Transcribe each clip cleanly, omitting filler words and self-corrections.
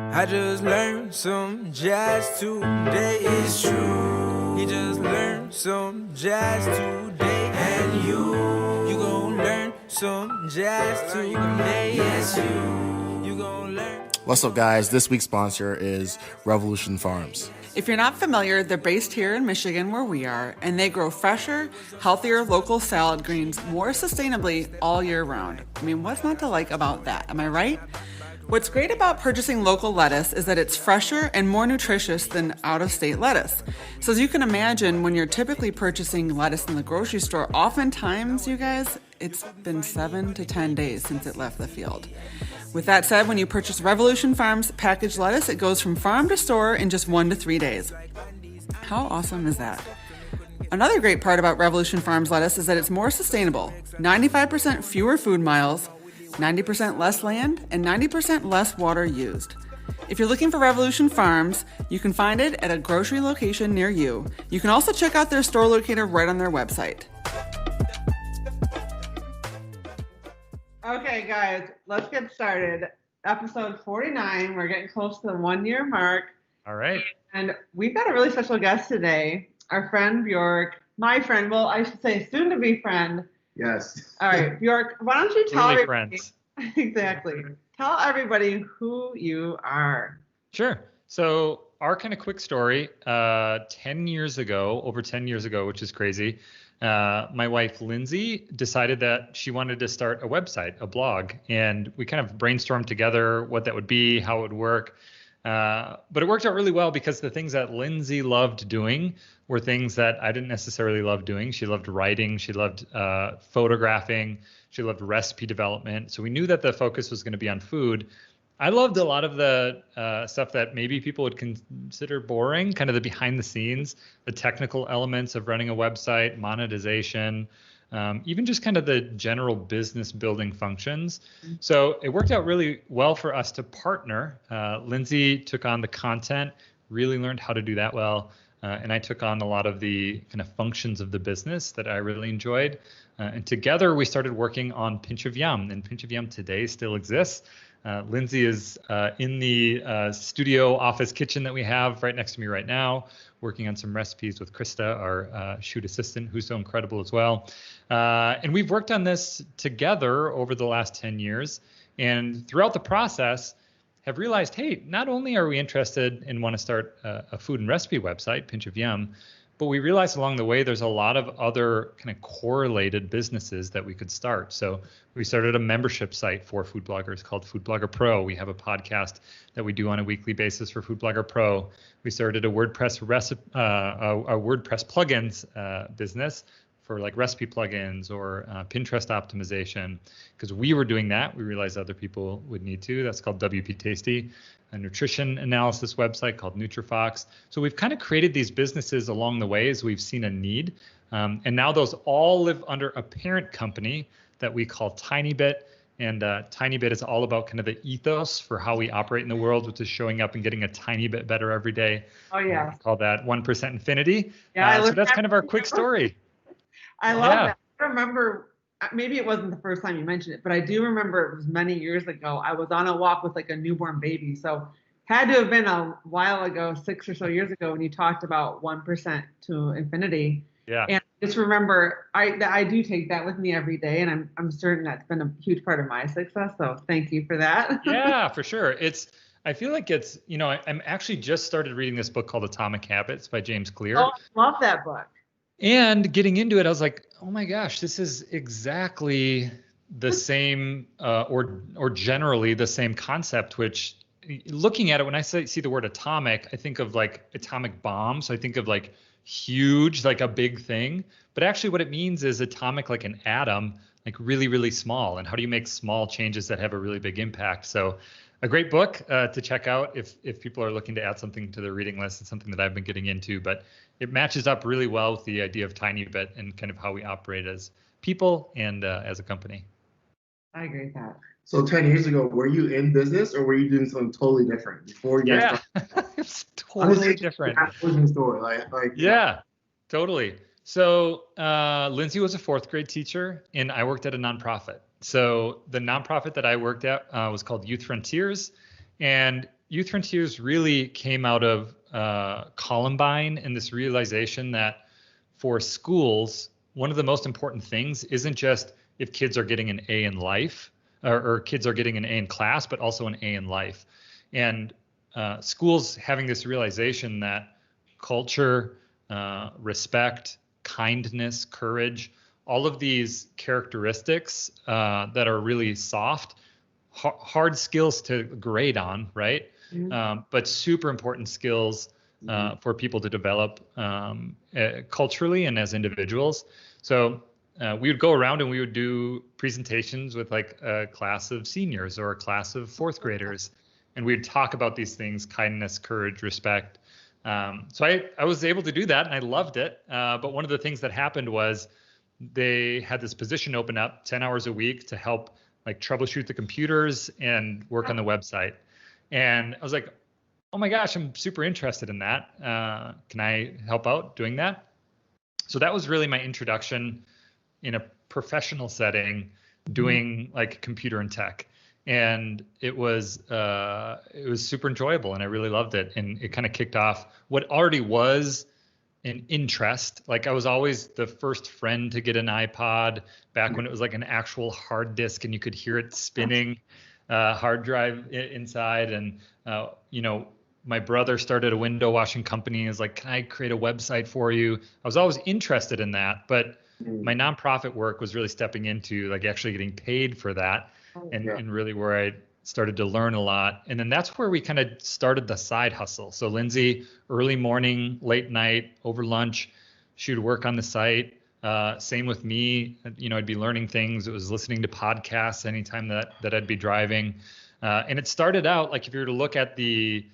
I just learned some jazz today, it's true. He just learned some jazz today, and you gon' learn some jazz today, yes you gon' learn. What's up, guys? This week's sponsor is Revolution Farms. If you're not familiar, they're based here in Michigan where we are, and they grow fresher, healthier local salad greens more sustainably all year round. I mean, what's not to like about that? Am I right? What's great about purchasing local lettuce is that it's fresher and more nutritious than out-of-state lettuce. So as you can imagine, when you're typically purchasing lettuce in the grocery store, oftentimes, you guys, it's been 7 to 10 days since it left the field. With that said, when you purchase Revolution Farms packaged lettuce, it goes from farm to store in just 1 to 3 days. How awesome is that? Another great part about Revolution Farms lettuce is that it's more sustainable. 95% fewer food miles, 90% less land, and 90% less water used. If you're looking for Revolution Farms, you can find it at a grocery location near you. You can also check out their store locator right on their website. Okay, guys, let's get started. Episode 49. We're getting close to the 1 year mark. All right. And we've got a really special guest today, our friend Bjork, my friend, well, I should say soon to be friend. Yes. All right, Bjork, why don't you tell Really everybody, friends. exactly, tell everybody who you are. Sure. So our kind of quick story, 10 years ago, over 10 years ago, which is crazy, my wife, Lindsay, decided that she wanted to start a website, a blog, and we kind of brainstormed together what that would be, how it would work. But it worked out really well because the things that Lindsay loved doing were things that I didn't necessarily love doing. She loved writing. She loved photographing. She loved recipe development. So we knew that the focus was going to be on food. I loved a lot of the stuff that maybe people would consider boring, kind of the behind the scenes, the technical elements of running a website, monetization, even just kind of the general business building functions. So it worked out really well for us to partner. Lindsay took on the content, really learned how to do that well. And I took on a lot of the kind of functions of the business that I really enjoyed. And together we started working on Pinch of Yum, and Pinch of Yum today still exists. Lindsay is in the studio office kitchen that we have right next to me right now, working on some recipes with Krista, our shoot assistant, who's so incredible as well. And we've worked on this together over the last 10 years. And throughout the process, have realized, hey, not only are we interested and want to start a food and recipe website, Pinch of Yum, but we realized along the way there's a lot of other kind of correlated businesses that we could start. So we started a membership site for food bloggers called Food Blogger Pro. We have a podcast that we do on a weekly basis for Food Blogger Pro. We started a WordPress a WordPress plugins business for like recipe plugins or Pinterest optimization. Because we were doing that, we realized other people would need to. That's called WP Tasty, a nutrition analysis website called NutriFox. So we've kind of created these businesses along the way as we've seen a need. And now those all live under a parent company that we call TinyBit. And TinyBit is all about kind of the ethos for how we operate in the world, which is showing up and getting a tiny bit better every day. Oh, yeah. We call that 1% Infinity. Yeah, so that's kind of our quick story. I love that. I remember, maybe it wasn't the first time you mentioned it, but I do remember it was many years ago. I was on a walk with like a newborn baby. So had to have been a while ago, 6 or so years ago, when you talked about 1% to infinity. Yeah. And just remember, I do take that with me every day, and I'm certain that's been a huge part of my success. So thank you for that. Yeah, for sure. I feel like it's, I'm actually just started reading this book called Atomic Habits by James Clear. Oh, I love that book. And getting into it, I was like, oh my gosh, this is exactly the same or generally the same concept, which looking at it, when I see the word atomic, I think of like atomic bomb. So I think of like huge, like a big thing. But actually what it means is atomic, like an atom, like really, really small. And how do you make small changes that have a really big impact? So a great book to check out if people are looking to add something to their reading list. It's something that I've been getting into, but it matches up really well with the idea of TinyBit and kind of how we operate as people and as a company. I agree with that. So 10 years ago, were you in business or were you doing something totally different before you Yeah, it's totally different. Story. Yeah, totally. So Lindsay was a fourth grade teacher and I worked at a nonprofit. So the nonprofit that I worked at was called Youth Frontiers. And Youth Frontiers really came out of Columbine and this realization that for schools, one of the most important things isn't just if kids are getting an A in life or kids are getting an A in class, but also an A in life. And schools having this realization that culture, respect, kindness, courage, all of these characteristics that are really soft, hard skills to grade on, right? But super important skills for people to develop culturally and as individuals. So we would go around and we would do presentations with like a class of seniors or a class of fourth graders. And we'd talk about these things: kindness, courage, respect. So I was able to do that and I loved it. But one of the things that happened was they had this position open up 10 hours a week to help like troubleshoot the computers and work on the website. And I was like, oh my gosh, I'm super interested in that. Can I help out doing that? So that was really my introduction in a professional setting, doing like computer and tech. And it was super enjoyable and I really loved it. And it kind of kicked off what already was an interest. Like I was always the first friend to get an iPod back when it was like an actual hard disk and you could hear it spinning, hard drive inside. And, my brother started a window washing company and was like, can I create a website for you? I was always interested in that, but my nonprofit work was really stepping into like actually getting paid for that. And really where I started to learn a lot. And then that's where we kind of started the side hustle. So Lindsay, early morning, late night, over lunch, she would work on the site. Same with me. I'd be learning things. It was listening to podcasts anytime that I'd be driving. And it started out like if you were to look at the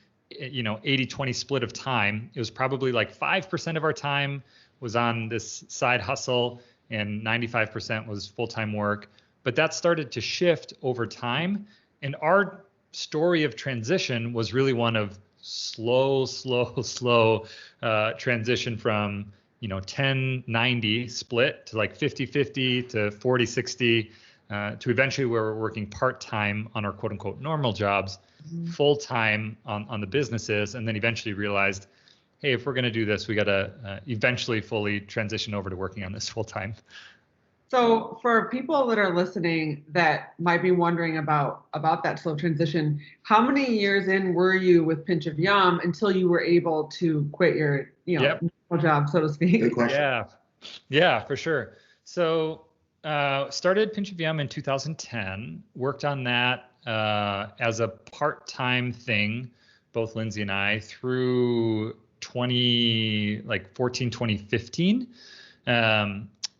80-20 split of time, it was probably like 5% of our time was on this side hustle and 95% was full-time work. But that started to shift over time. And our story of transition was really one of slow transition from 10-90 split to like 50-50 to 40-60 to eventually where we're working part-time on our quote unquote normal jobs, full-time on the businesses, and then eventually realized, hey, if we're going to do this, we got to eventually fully transition over to working on this full-time. So for people that are listening that might be wondering about that slow transition, how many years in were you with Pinch of Yum until you were able to quit your normal job, so to speak? Good question. Yeah, for sure. So started Pinch of Yum in 2010, worked on that as a part-time thing, both Lindsay and I, through 2015.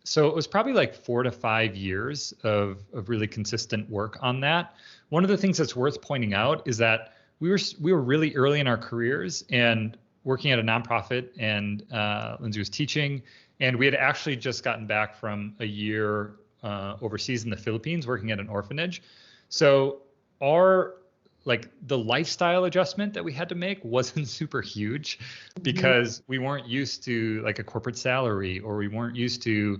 So it was probably like 4 to 5 years of really consistent work on that. One of the things that's worth pointing out is that we were really early in our careers and working at a nonprofit, and Lindsay was teaching, and we had actually just gotten back from a year overseas in the Philippines working at an orphanage. So the lifestyle adjustment that we had to make wasn't super huge because we weren't used to like a corporate salary, or we weren't used to,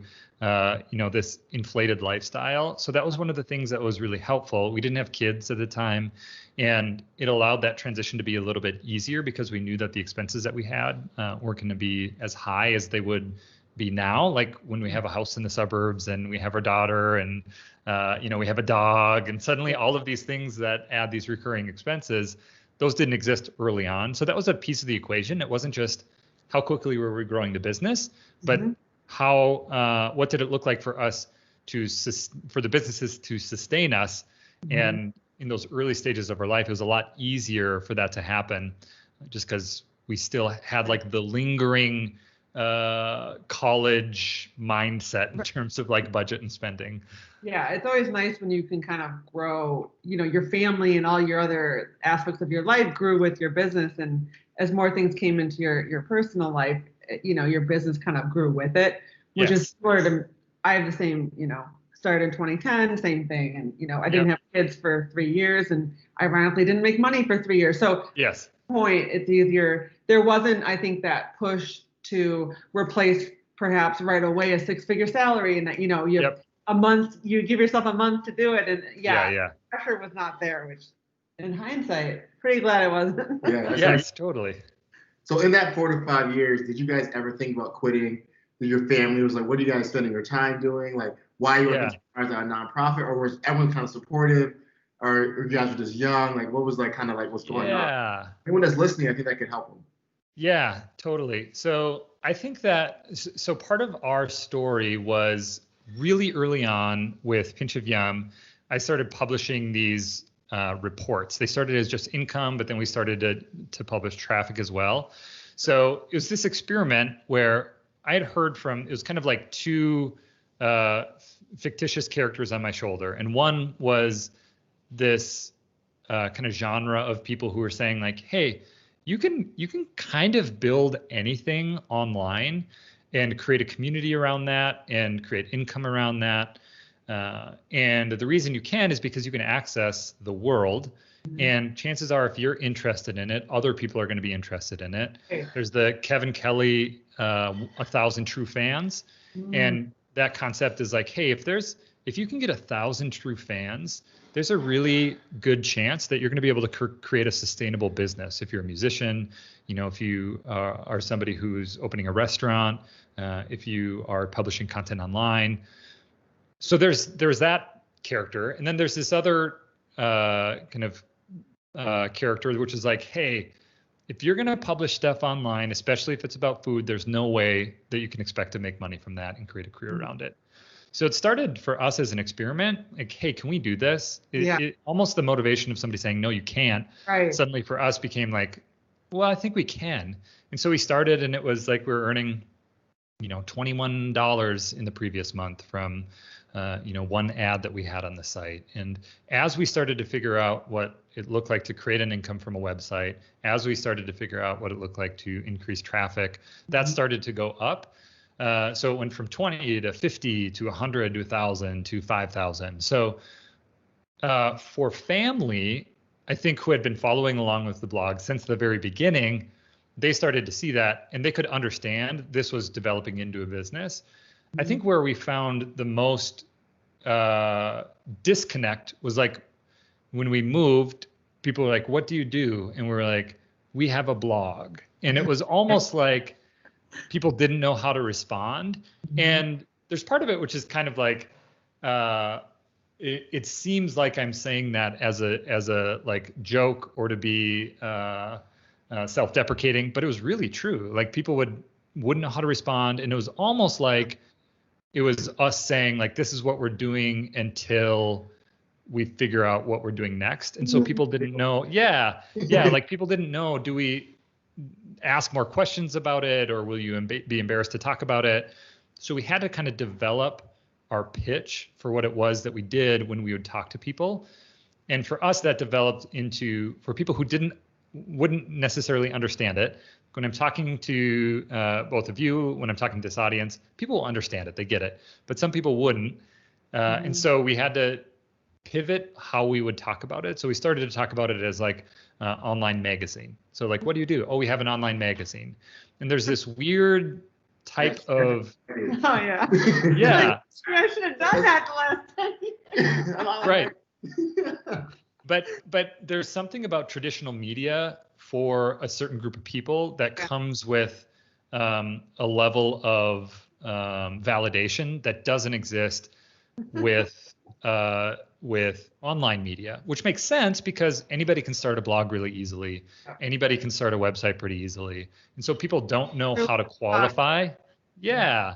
this inflated lifestyle. So that was one of the things that was really helpful. We didn't have kids at the time, and it allowed that transition to be a little bit easier because we knew that the expenses that we had weren't going to be as high as they would be now. Like when we have a house in the suburbs and we have our daughter and we have a dog, and suddenly all of these things that add these recurring expenses, those didn't exist early on. So that was a piece of the equation. It wasn't just how quickly were we growing the business, but what did it look like for us for the businesses to sustain us? And in those early stages of our life, it was a lot easier for that to happen just because we still had like the lingering college mindset in terms of like budget and spending. Yeah, it's always nice when you can kind of grow, your family and all your other aspects of your life grew with your business. And as more things came into your personal life, your business kind of grew with it, which is sort of, I have the same, started in 2010, same thing. And, I didn't have kids for 3 years and ironically didn't make money for 3 years. So yes, point, it's easier. There wasn't, I think, that push to replace perhaps right away a 6-figure salary, and that, you have a month, you give yourself a month to do it. And pressure was not there, which In hindsight, pretty glad I wasn't. Yeah. Yes, totally. So in that 4 to 5 years, did you guys ever think about quitting? Did your family was like, what are you guys spending your time doing? Like, why you Yeah. working as a nonprofit, or was everyone kind of supportive, or you guys were just young? Like, what was like kind of like what's going on? Yeah. Anyone that's listening, I think that could help them. Yeah, totally. So I think that so part of our story was really early on with Pinch of Yum. I started publishing these reports. They started as just income, but then we started to publish traffic as well. So it was this experiment where I had heard from, it was kind of like two fictitious characters on my shoulder. And one was this kind of genre of people who were saying like, hey, you can kind of build anything online and create a community around that and create income around that. And the reason you can is because you can access the world. And chances are, if you're interested in it, other people are going to be interested in it. There's the Kevin Kelly 1,000 True Fans. And that concept is like, hey, if you can get 1,000 true fans, there's a really good chance that you're going to be able to create a sustainable business. If you're a musician, if you are somebody who's opening a restaurant, if you are publishing content online. So there's that character, and then there's this other kind of character, which is like, hey, if you're going to publish stuff online, especially if it's about food, there's no way that you can expect to make money from that and create a career around it. So it started for us as an experiment, like, hey, can we do this? It almost the motivation of somebody saying, no, you can't. Right. Suddenly for us became like, well, I think we can. And so we started, and it was like we were earning, $21 in the previous month from, one ad that we had on the site. And as we started to figure out what it looked like to create an income from a website, as we started to figure out what it looked like to increase traffic, that started to go up. So it went from 20 to 50 to 100 to 1,000 to 5,000. So for family, I think who had been following along with the blog since the very beginning, they started to see that and they could understand this was developing into a business. I think where we found the most disconnect was like when we moved, people were like, what do you do? And we were like, we have a blog. And it was almost like people didn't know how to respond. And there's part of it which is kind of like it seems like I'm saying that as a like joke or to be self-deprecating, but it was really true. Like people wouldn't know how to respond, and it was almost like it was us saying like, this is what we're doing until we figure out what we're doing next. And so people didn't know. Like people didn't know, do we ask more questions about it, or will you be embarrassed to talk about it? So we had to kind of develop our pitch for what it was that we did when we would talk to people. And for us, that developed into, for people who wouldn't necessarily understand it, when I'm talking to both of you, when I'm talking to this audience, people will understand it, they get it, but some people wouldn't. And so we had to pivot how we would talk about it. So we started to talk about it as like online magazine. So like, what do you do? Oh, we have an online magazine. And there's this weird type of, Oh yeah. yeah. I should have done that the last 10 years. Right. But there's something about traditional media for a certain group of people that comes with a level of validation that doesn't exist with online media, which makes sense because anybody can start a blog really easily. Anybody can start a website pretty easily. And so people don't know how to qualify. Yeah.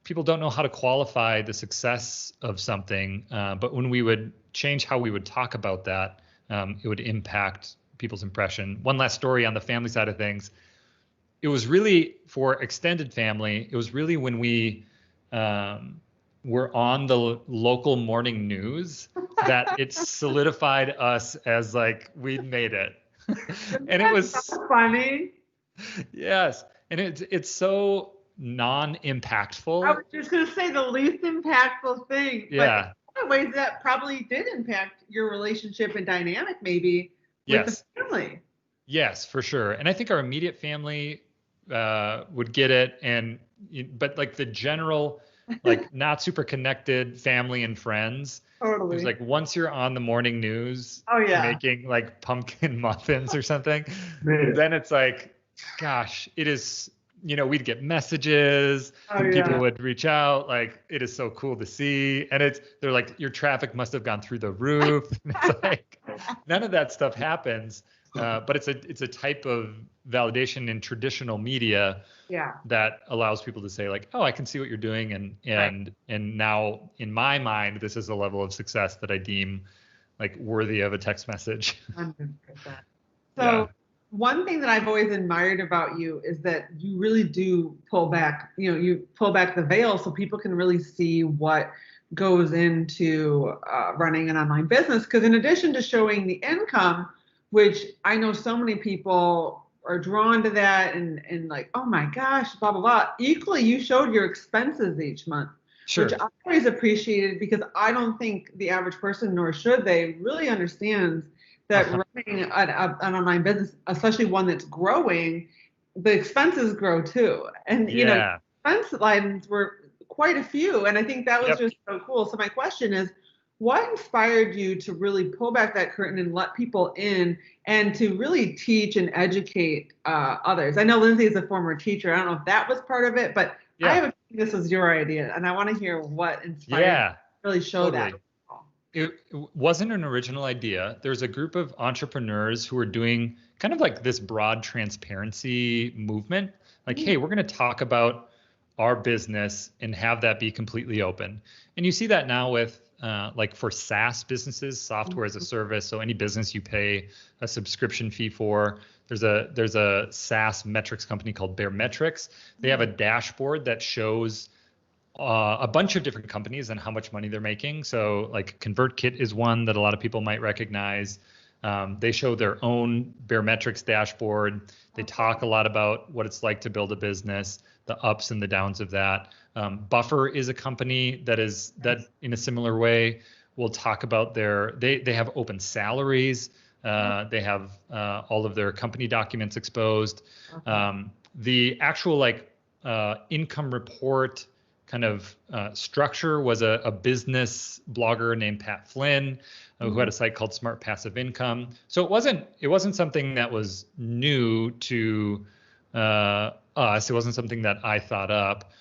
People don't know how to qualify the success of something. But when we would change how we would talk about that, it would impact people's impression. One last story on the family side of things. It was really for extended family. It was really when we were on the local morning news that it solidified us as like we'd made it. And it was so funny. Yes. And it's so non-impactful. I was just going to say the least impactful thing. Yeah. But in ways that probably did impact your relationship and dynamic maybe with the family. Yes, for sure. And I think our immediate family would get it. But like the general like not super connected family and friends. Totally. It was like once you're on the morning news Oh, yeah. making like pumpkin muffins or something, Man. then it's like, gosh, it is, we'd get messages, Oh, people yeah. would reach out, like it is so cool to see. And they're like, your traffic must have gone through the roof. And it's like, none of that stuff happens. But it's a type of validation in traditional media Yeah. that allows people to say like, oh, I can see what you're doing, and now in my mind, this is a level of success that I deem like worthy of a text message. 100%. So Yeah. one thing that I've always admired about you is that you really do pull back, you pull back the veil so people can really see what goes into running an online business. Because in addition to showing the income, which I know so many people are drawn to that and like, oh my gosh, blah, blah, blah. Equally, you showed your expenses each month, Sure. which I always appreciated because I don't think the average person, nor should they, really understands that running an online business, especially one that's growing, the expenses grow too. And, expense lines were quite a few. And I think that was just so cool. So my question is, what inspired you to really pull back that curtain and let people in and to really teach and educate others? I know Lindsay is a former teacher. I don't know if that was part of it, but I have a feeling this was your idea, and I want to hear what inspired you to really show that. It wasn't an original idea. There's a group of entrepreneurs who are doing kind of like this broad transparency movement. Like, hey, we're going to talk about our business and have that be completely open. And you see that now with like for SaaS businesses, software as a service. So any business you pay a subscription fee for. There's a SaaS metrics company called Bear Metrics. They have a dashboard that shows a bunch of different companies and how much money they're making. So like ConvertKit is one that a lot of people might recognize. They show their own Bear Metrics dashboard. They talk a lot about what it's like to build a business, the ups and the downs of that. Buffer is a company that in a similar way will talk about they have open salaries. They have all of their company documents exposed. The actual income report kind of structure was a business blogger named Pat Flynn, who had a site called Smart Passive Income. So it wasn't something that was new to us. It wasn't something that I thought up.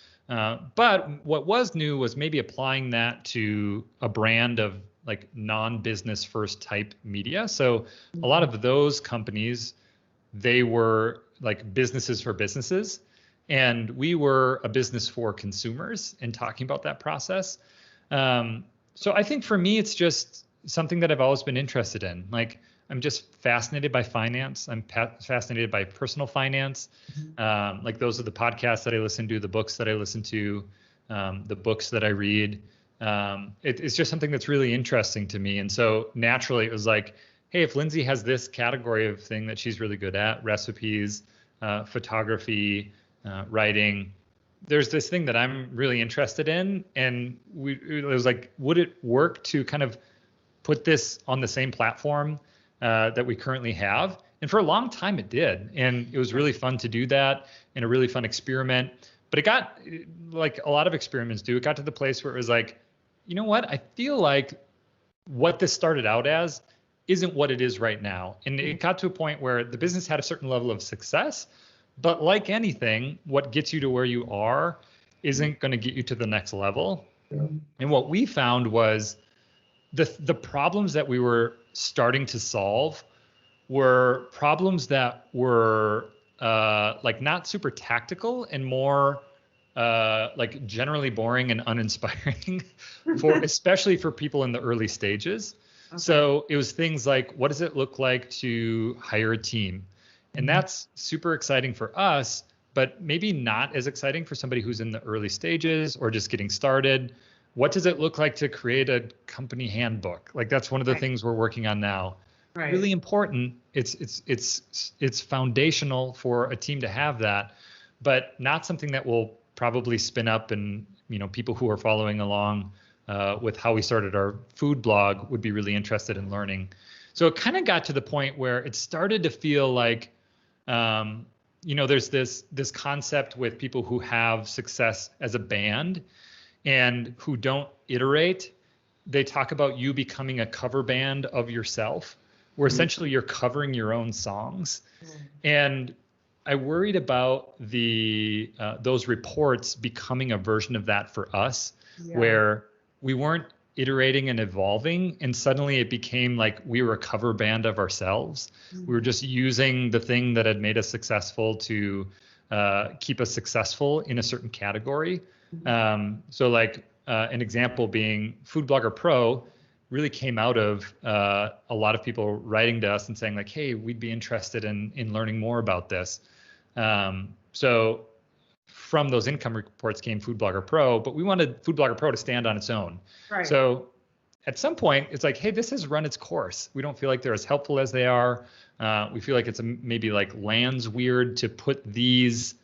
But what was new was maybe applying that to a brand of like non-business first type media. So a lot of those companies, they were like businesses for businesses. And we were a business for consumers and talking about that process. So I think for me, it's just something that I've always been interested in. Like I'm just fascinated by finance. I'm fascinated by personal finance. Like those are the podcasts that I listen to, the books that I listen to, the books that I read. It's just something that's really interesting to me. And so naturally it was like, hey, if Lindsay has this category of thing that she's really good at, recipes, photography, writing, there's this thing that I'm really interested in. And it was like, would it work to kind of put this on the same platform that we currently have? And for a long time it did. And it was really fun to do that and a really fun experiment. But it got, like a lot of experiments do, it got to the place where it was like, you know what? I feel like what this started out as isn't what it is right now. And it got to a point where the business had a certain level of success. But like anything, what gets you to where you are isn't going to get you to the next level. And what we found was the problems that we were starting to solve were problems that were like not super tactical and more like generally boring and uninspiring especially for people in the early stages. Okay. So it was things like, what does it look like to hire a team? And that's super exciting for us, but maybe not as exciting for somebody who's in the early stages or just getting started. What does it look like to create a company handbook? Like that's one of the things we're working on now. Right. Really important. It's foundational for a team to have that, but not something that will probably spin up and, people who are following along with how we started our food blog would be really interested in learning. So it kind of got to the point where it started to feel like, there's this concept with people who have success as a band, and who don't iterate, they talk about you becoming a cover band of yourself, where essentially you're covering your own songs. And I worried about those reports becoming a version of that for us, where we weren't iterating and evolving, and suddenly it became like we were a cover band of ourselves. We were just using the thing that had made us successful to keep us successful in a certain category. So like an example being Food Blogger Pro really came out of a lot of people writing to us and saying like, hey, we'd be interested in learning more about this. So from those income reports came Food Blogger Pro, but we wanted Food Blogger Pro to stand on its own. Right. So at some point, it's like, hey, this has run its course. We don't feel like they're as helpful as they are. We feel like it's maybe like lands weird to put these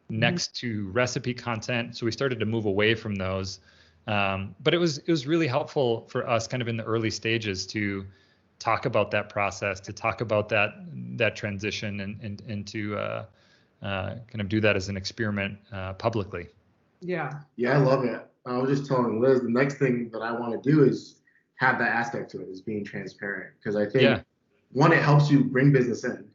next to recipe content. So we started to move away from those. But it was really helpful for us kind of in the early stages to talk about that process, to talk about that transition and to kind of do that as an experiment publicly. Yeah. Yeah, I love it. I was just telling Liz, the next thing that I want to do is have that aspect to it, is being transparent. Because I think, one, it helps you bring business in.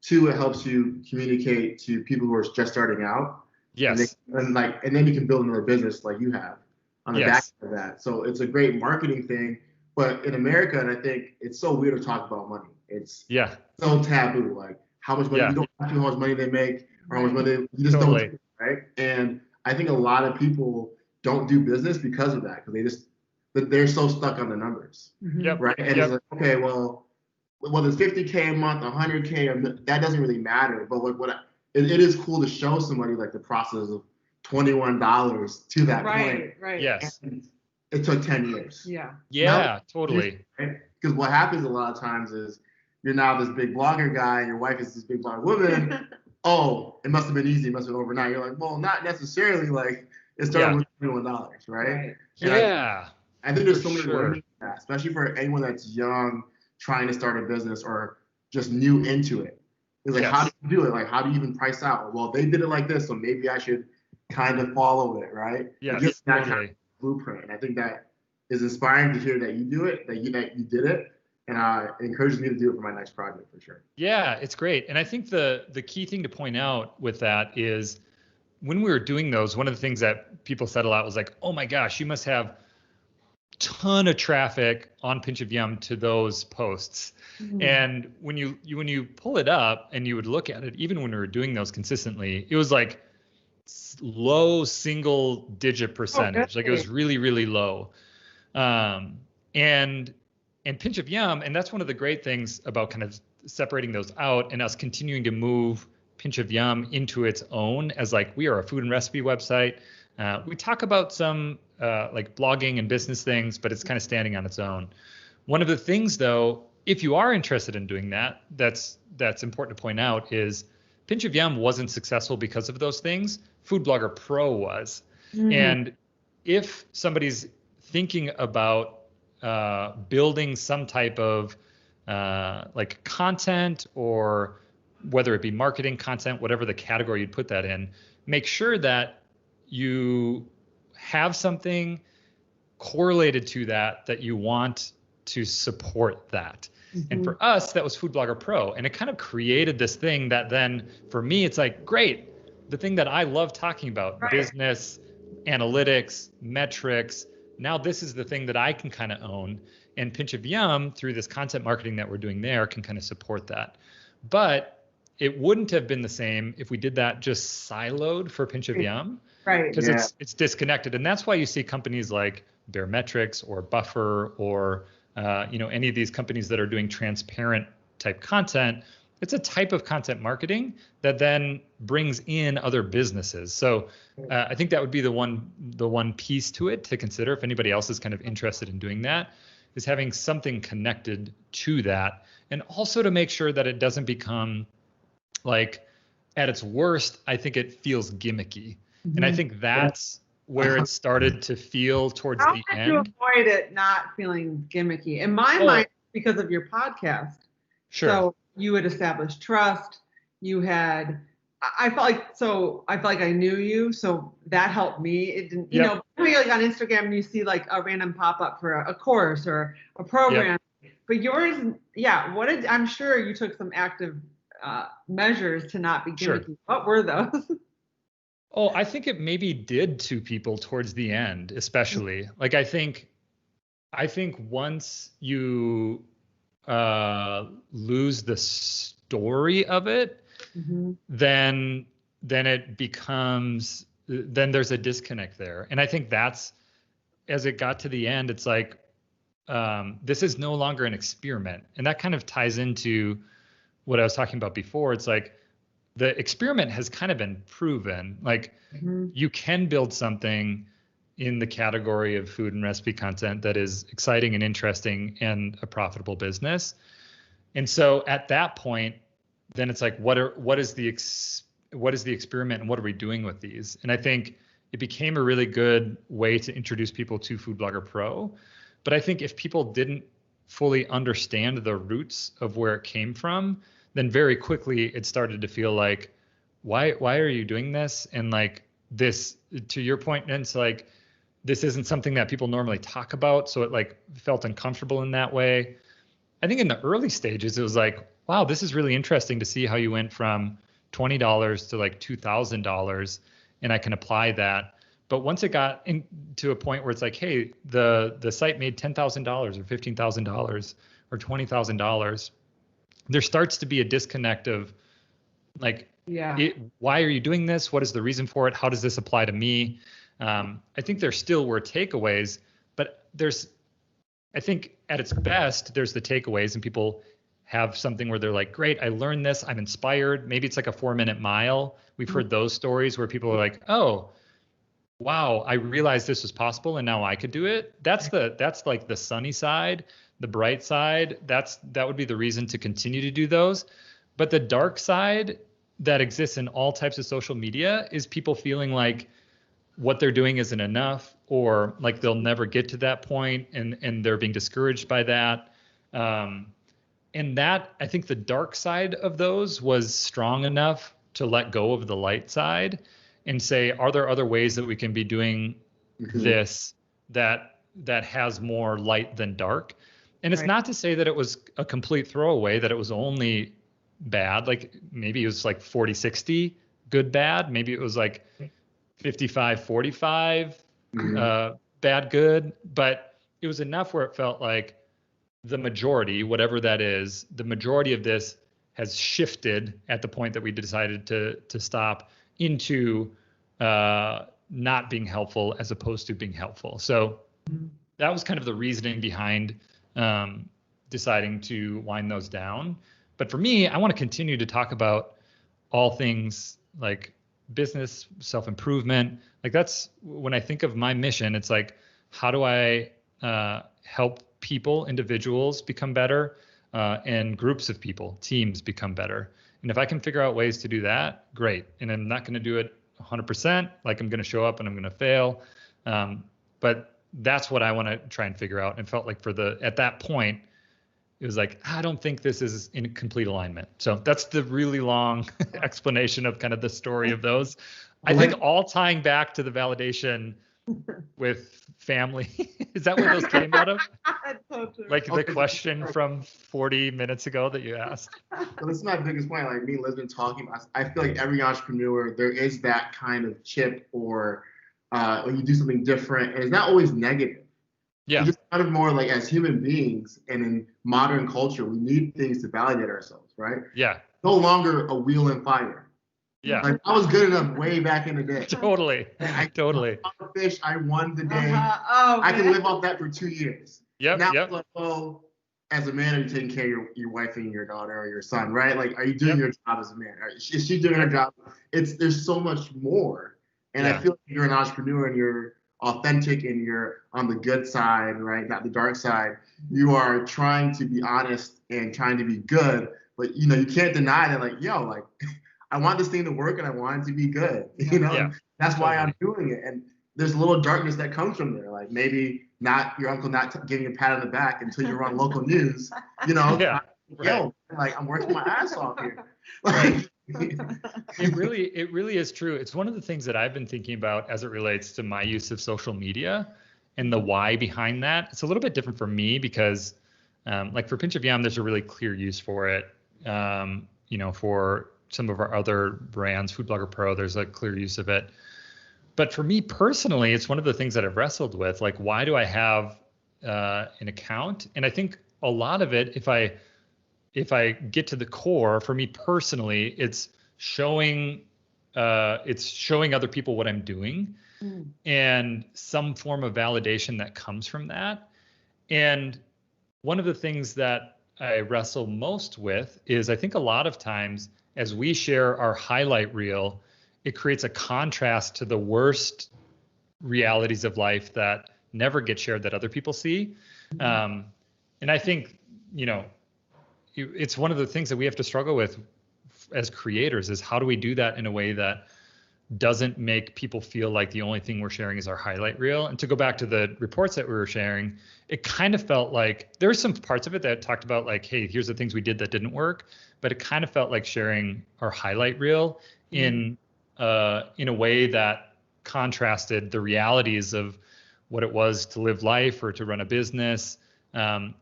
Two, it helps you communicate to people who are just starting out. Yes. And then you can build another business like you have on the back of that. So it's a great marketing thing. But in America, and I think it's so weird to talk about money. It's so taboo. Like how much money, you don't ask people how much money they make or how much money you just don't do it, right? And I think a lot of people don't do business because of that, because they're so stuck on the numbers, right? And it's like, okay, well, whether it's 50K a month, 100K, that doesn't really matter. But it is cool to show somebody like the process of $21 to that point. Right. Yes. And it took 10 years. Yeah, totally. Because what happens a lot of times is you're now this big blogger guy, and your wife is this big blogger woman. Oh, it must have been easy. It must have been overnight. You're like, well, not necessarily. Like it started with $21, right? I think there's so many women, especially for anyone that's young, trying to start a business or just new into it. It's like, how do you do it? Like, how do you even price out? Well, they did it like this, so maybe I should kind of follow it, right? Yes, that kind of blueprint. And I think that is inspiring to hear that you do it, that you did it, and it encourages me to do it for my next project for sure. Yeah, it's great. And I think the key thing to point out with that is when we were doing those, one of the things that people said a lot was like, oh my gosh, you must have ton of traffic on Pinch of Yum to those posts. And when you pull it up and you would look at it, even when we were doing those consistently, it was like low single digit percentage. Like it was really, really low. And Pinch of Yum, and that's one of the great things about kind of separating those out and us continuing to move Pinch of Yum into its own as like, we are a food and recipe website. We talk about some like blogging and business things, but it's kind of standing on its own. One of the things though, if you are interested in doing that, that's important to point out is Pinch of Yum wasn't successful because of those things. Food Blogger Pro was. And if somebody's thinking about building some type of like content, or whether it be marketing content, whatever the category you'd put that in, make sure that you have something correlated to that you want to support that. And for us, that was Food Blogger Pro. And it kind of created this thing that then for me, it's like, great, the thing that I love talking about, business, analytics, metrics. Now this is the thing that I can kind of own. And Pinch of Yum, through this content marketing that we're doing there, can kind of support that. But it wouldn't have been the same if we did that just siloed for Pinch of Yum. Because it's disconnected. And that's why you see companies like Baremetrics or Buffer or any of these companies that are doing transparent type content. It's a type of content marketing that then brings in other businesses. So I think that would be the one piece to it to consider if anybody else is kind of interested in doing that, is having something connected to that. And also to make sure that it doesn't become like, at its worst, I think it feels gimmicky. And I think that's where it started to feel towards the end. To avoid it not feeling gimmicky. In my mind, because of your podcast. Sure. So you had established trust. You had, I felt like I knew you, so that helped me. It didn't, you know, maybe like on Instagram and you see like a random pop up for a course or a program, but yours, I'm sure you took some active measures to not be gimmicky. Sure. What were those? Oh, I think it maybe did to people towards the end, especially. Like I think once you lose the story of it, then it becomes, then there's a disconnect there. And I think that's, as it got to the end, it's like, this is no longer an experiment. And that kind of ties into what I was talking about before. It's like the experiment has kind of been proven. Like you can build something in the category of food and recipe content that is exciting and interesting and a profitable business. And so at that point, then it's like, what is the experiment and what are we doing with these? And I think it became a really good way to introduce people to Food Blogger Pro. But I think if people didn't fully understand the roots of where it came from, then very quickly it started to feel like, why are you doing this? And like this, to your point, and it's like, this isn't something that people normally talk about. So it like felt uncomfortable in that way. I think in the early stages, it was like, wow, this is really interesting to see how you went from $20 to like $2,000 and I can apply that. But once it got into a point where it's like, hey, the site made $10,000 or $15,000 or $20,000, there starts to be a disconnect of like, why are you doing this? What is the reason for it? How does this apply to me? I think there still were takeaways, but I think at its best, there's the takeaways and people have something where they're like, great, I learned this, I'm inspired. Maybe it's like a 4-minute mile. We've heard those stories where people are like, oh, wow, I realized this was possible and now I could do it. That's like the sunny side, the bright side. That would be the reason to continue to do those. But the dark side that exists in all types of social media is people feeling like what they're doing isn't enough, or like they'll never get to that point and they're being discouraged by that. And that, I think the dark side of those was strong enough to let go of the light side and say, are there other ways that we can be doing this that has more light than dark? And it's not to say that it was a complete throwaway, that it was only bad. Like maybe it was like 40-60 good, bad. Maybe it was like 55-45 bad, good. But it was enough where it felt like the majority, whatever that is, the majority of this has shifted at the point that we decided to stop into not being helpful as opposed to being helpful. So that was kind of the reasoning behind deciding to wind those down. But for me, I want to continue to talk about all things like business, self-improvement. Like that's when I think of my mission, it's like, how do I help people, individuals become better, and groups of people, teams become better. And if I can figure out ways to do that, great. And I'm not going to do it 100%, like I'm going to show up and I'm going to fail. But that's what I want to try and figure out. And felt like at that point, it was like, I don't think this is in complete alignment. So that's the really long explanation of kind of the story of those. I think all tying back to the validation with family. Is that where those came out of? Like the question from 40 minutes ago that you asked? Well, this is my biggest point. Like me and Liz been talking about, I feel like every entrepreneur, there is that kind of chip or you do something different, and it's not always negative. Yeah. It's just kind of more like as human beings and in modern culture, we need things to validate ourselves, right? Yeah. No longer a wheel and fire. Yeah. Like I was good enough way back in the day. Totally. Totally. I caught a fish, I won the day. Oh, I can live off that for 2 years. Yep. Now Yep. it's like, oh, as a man, are you taking care of your wife and your daughter or your son, right? Like, are you doing your job as a man? Is she doing her job? There's so much more. And I feel like you're an entrepreneur and you're authentic and you're on the good side, right? Not the dark side. You are trying to be honest and trying to be good, but you can't deny that, like, like I want this thing to work and I want it to be good. That's why I'm doing it. And there's a little darkness that comes from there. Like maybe not your uncle not giving you a pat on the back until you're on local news, like I'm working my ass off here. Like, It really is true. It's one of the things that I've been thinking about as it relates to my use of social media and the why behind that. It's a little bit different for me because, like for Pinch of Yum, there's a really clear use for it. For some of our other brands, Food Blogger Pro, there's a clear use of it. But for me personally, it's one of the things that I've wrestled with. Like, why do I have an account? And I think a lot of it, if I get to the core, for me personally, it's showing other people what I'm doing and some form of validation that comes from that. And one of the things that I wrestle most with is I think a lot of times as we share our highlight reel, it creates a contrast to the worst realities of life that never get shared that other people see. And I think, it's one of the things that we have to struggle with as creators is how do we do that in a way that doesn't make people feel like the only thing we're sharing is our highlight reel. And to go back to the reports that we were sharing, it kind of felt like there were some parts of it that talked about like, hey, here's the things we did that didn't work. But it kind of felt like sharing our highlight reel in a way that contrasted the realities of what it was to live life or to run a business. And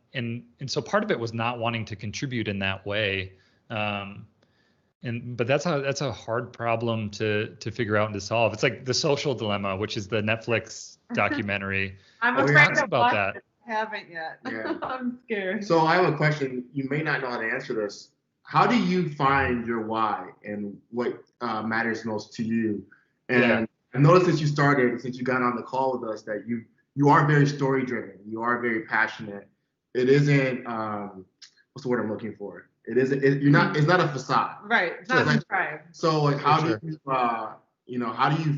so part of it was not wanting to contribute in that way. But that's a hard problem to figure out and to solve. It's like The Social Dilemma, which is the Netflix documentary. I'm afraid to about that. I haven't yet. Yeah. I'm scared. So I have a question. You may not know how to answer this. How do you find your why and what matters most to you? And I noticed since you got on the call with us, that you are very story driven. You are very passionate. It isn't what's the word I'm looking for? It isn't. It's not a facade. Right. It's not contrived. So like, how do you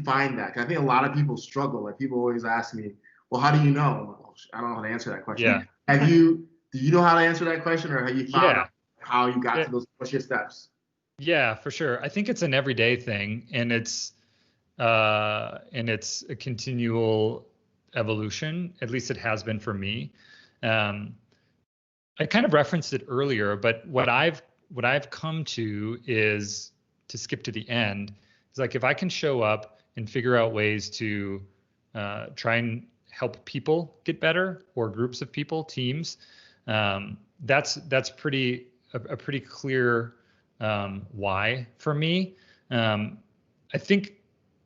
find that? 'Cause I think a lot of people struggle. Like people always ask me, well, how do you know? I'm like, I don't know how to answer that question. Yeah. Do you know how to answer that question, or have you found out how you got to those? What's your steps? Yeah, for sure. I think it's an everyday thing, and it's a continual evolution. At least it has been for me. I kind of referenced it earlier, but what I've come to is to skip to the end. It's like if I can show up and figure out ways to try and help people get better, or groups of people, teams, that's a pretty clear why for me. I think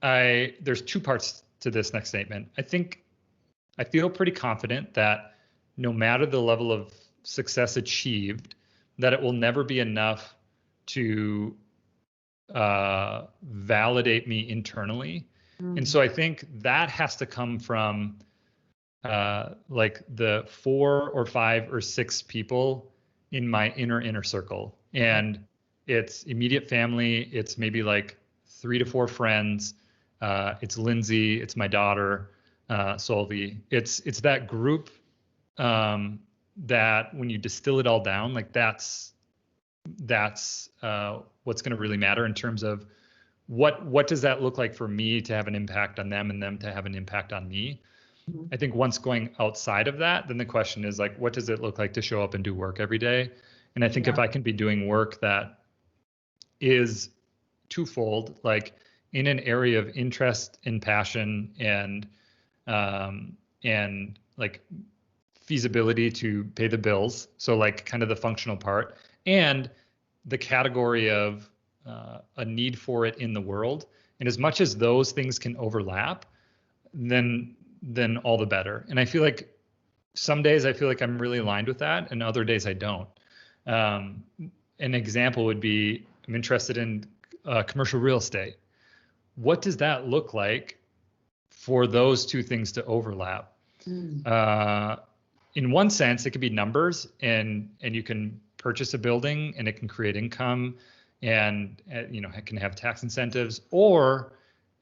there's two parts to this next statement. I feel pretty confident that no matter the level of success achieved, that it will never be enough to validate me internally. And so I think that has to come from like the 4 or 5 or 6 people in my inner circle. And it's immediate family. It's maybe like 3 to 4 friends. It's Lindsay. It's my daughter, Solvi. It's that group that when you distill it all down, like that's what's going to really matter in terms of what does that look like for me to have an impact on them and them to have an impact on me. I think once going outside of that, then the question is like, what does it look like to show up and do work every day? And I think if I can be doing work that is twofold, like in an area of interest and passion and like feasibility to pay the bills, so like kind of the functional part, and the category of a need for it in the world. And as much as those things can overlap, then all the better. And I feel like some days I feel like I'm really aligned with that, and other days I don't. An example would be I'm interested in commercial real estate. What does that look like for those two things to overlap? In one sense, it could be numbers, and you can purchase a building and it can create income, and it can have tax incentives. Or,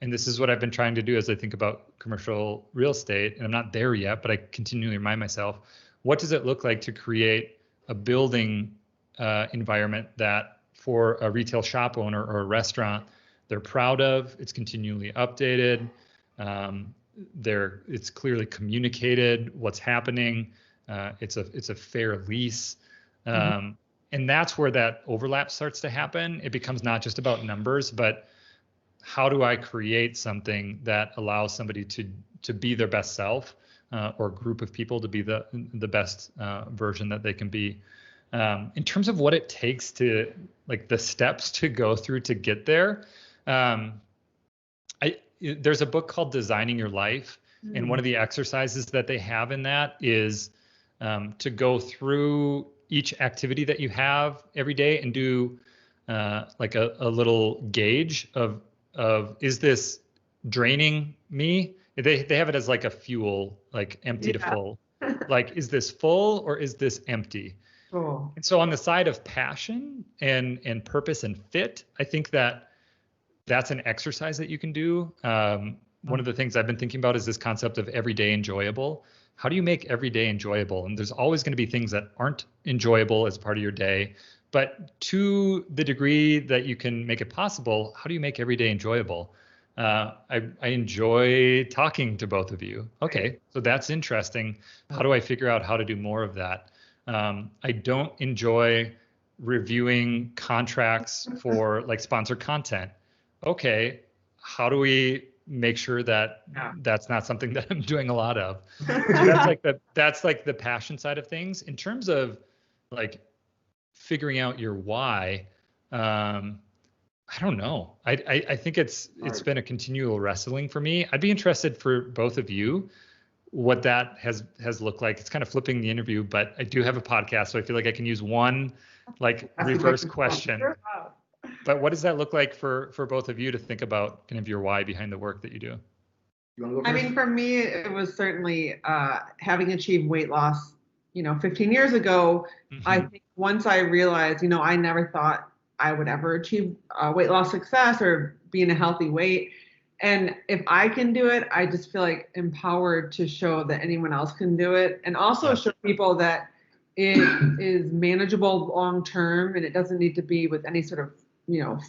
and this is what I've been trying to do as I think about commercial real estate, and I'm not there yet, but I continually remind myself, what does it look like to create a building environment that for a retail shop owner or a restaurant, they're proud of, it's continually updated, it's clearly communicated what's happening, it's a fair lease, And that's where that overlap starts to happen. It becomes not just about numbers, but how do I create something that allows somebody to be their best self, or a group of people to be the best version that they can be. In terms of what it takes to, like, the steps to go through to get there, there's a book called Designing Your Life, and one of the exercises that they have in that is to go through each activity that you have every day and do like a little gauge of is this draining me? They have it as like a fuel, like empty to full. Like, is this full or is this empty? Cool. And so on the side of passion and purpose and fit, I think that's an exercise that you can do. One of the things I've been thinking about is this concept of everyday enjoyable. How do you make every day enjoyable? And there's always going to be things that aren't enjoyable as part of your day. But to the degree that you can make it possible, how do you make every day enjoyable? I enjoy talking to both of you. Okay, so that's interesting. How do I figure out how to do more of that? I don't enjoy reviewing contracts for like sponsored content. Okay, how do we make sure that that's not something that I'm doing a lot of? So that's like the passion side of things. In terms of like figuring out your why, I don't know. I think it's been a continual wrestling for me. I'd be interested for both of you what that has looked like. It's kind of flipping the interview, but I do have a podcast, so I feel like I can use one like reverse question. But what does that look like for both of you to think about kind of your why behind the work that you do? I mean, for me, it was certainly having achieved weight loss, 15 years ago. I think once I realized, I never thought I would ever achieve weight loss success or be in a healthy weight. And if I can do it, I just feel like empowered to show that anyone else can do it, and also show people that it is manageable long term, and it doesn't need to be with any sort of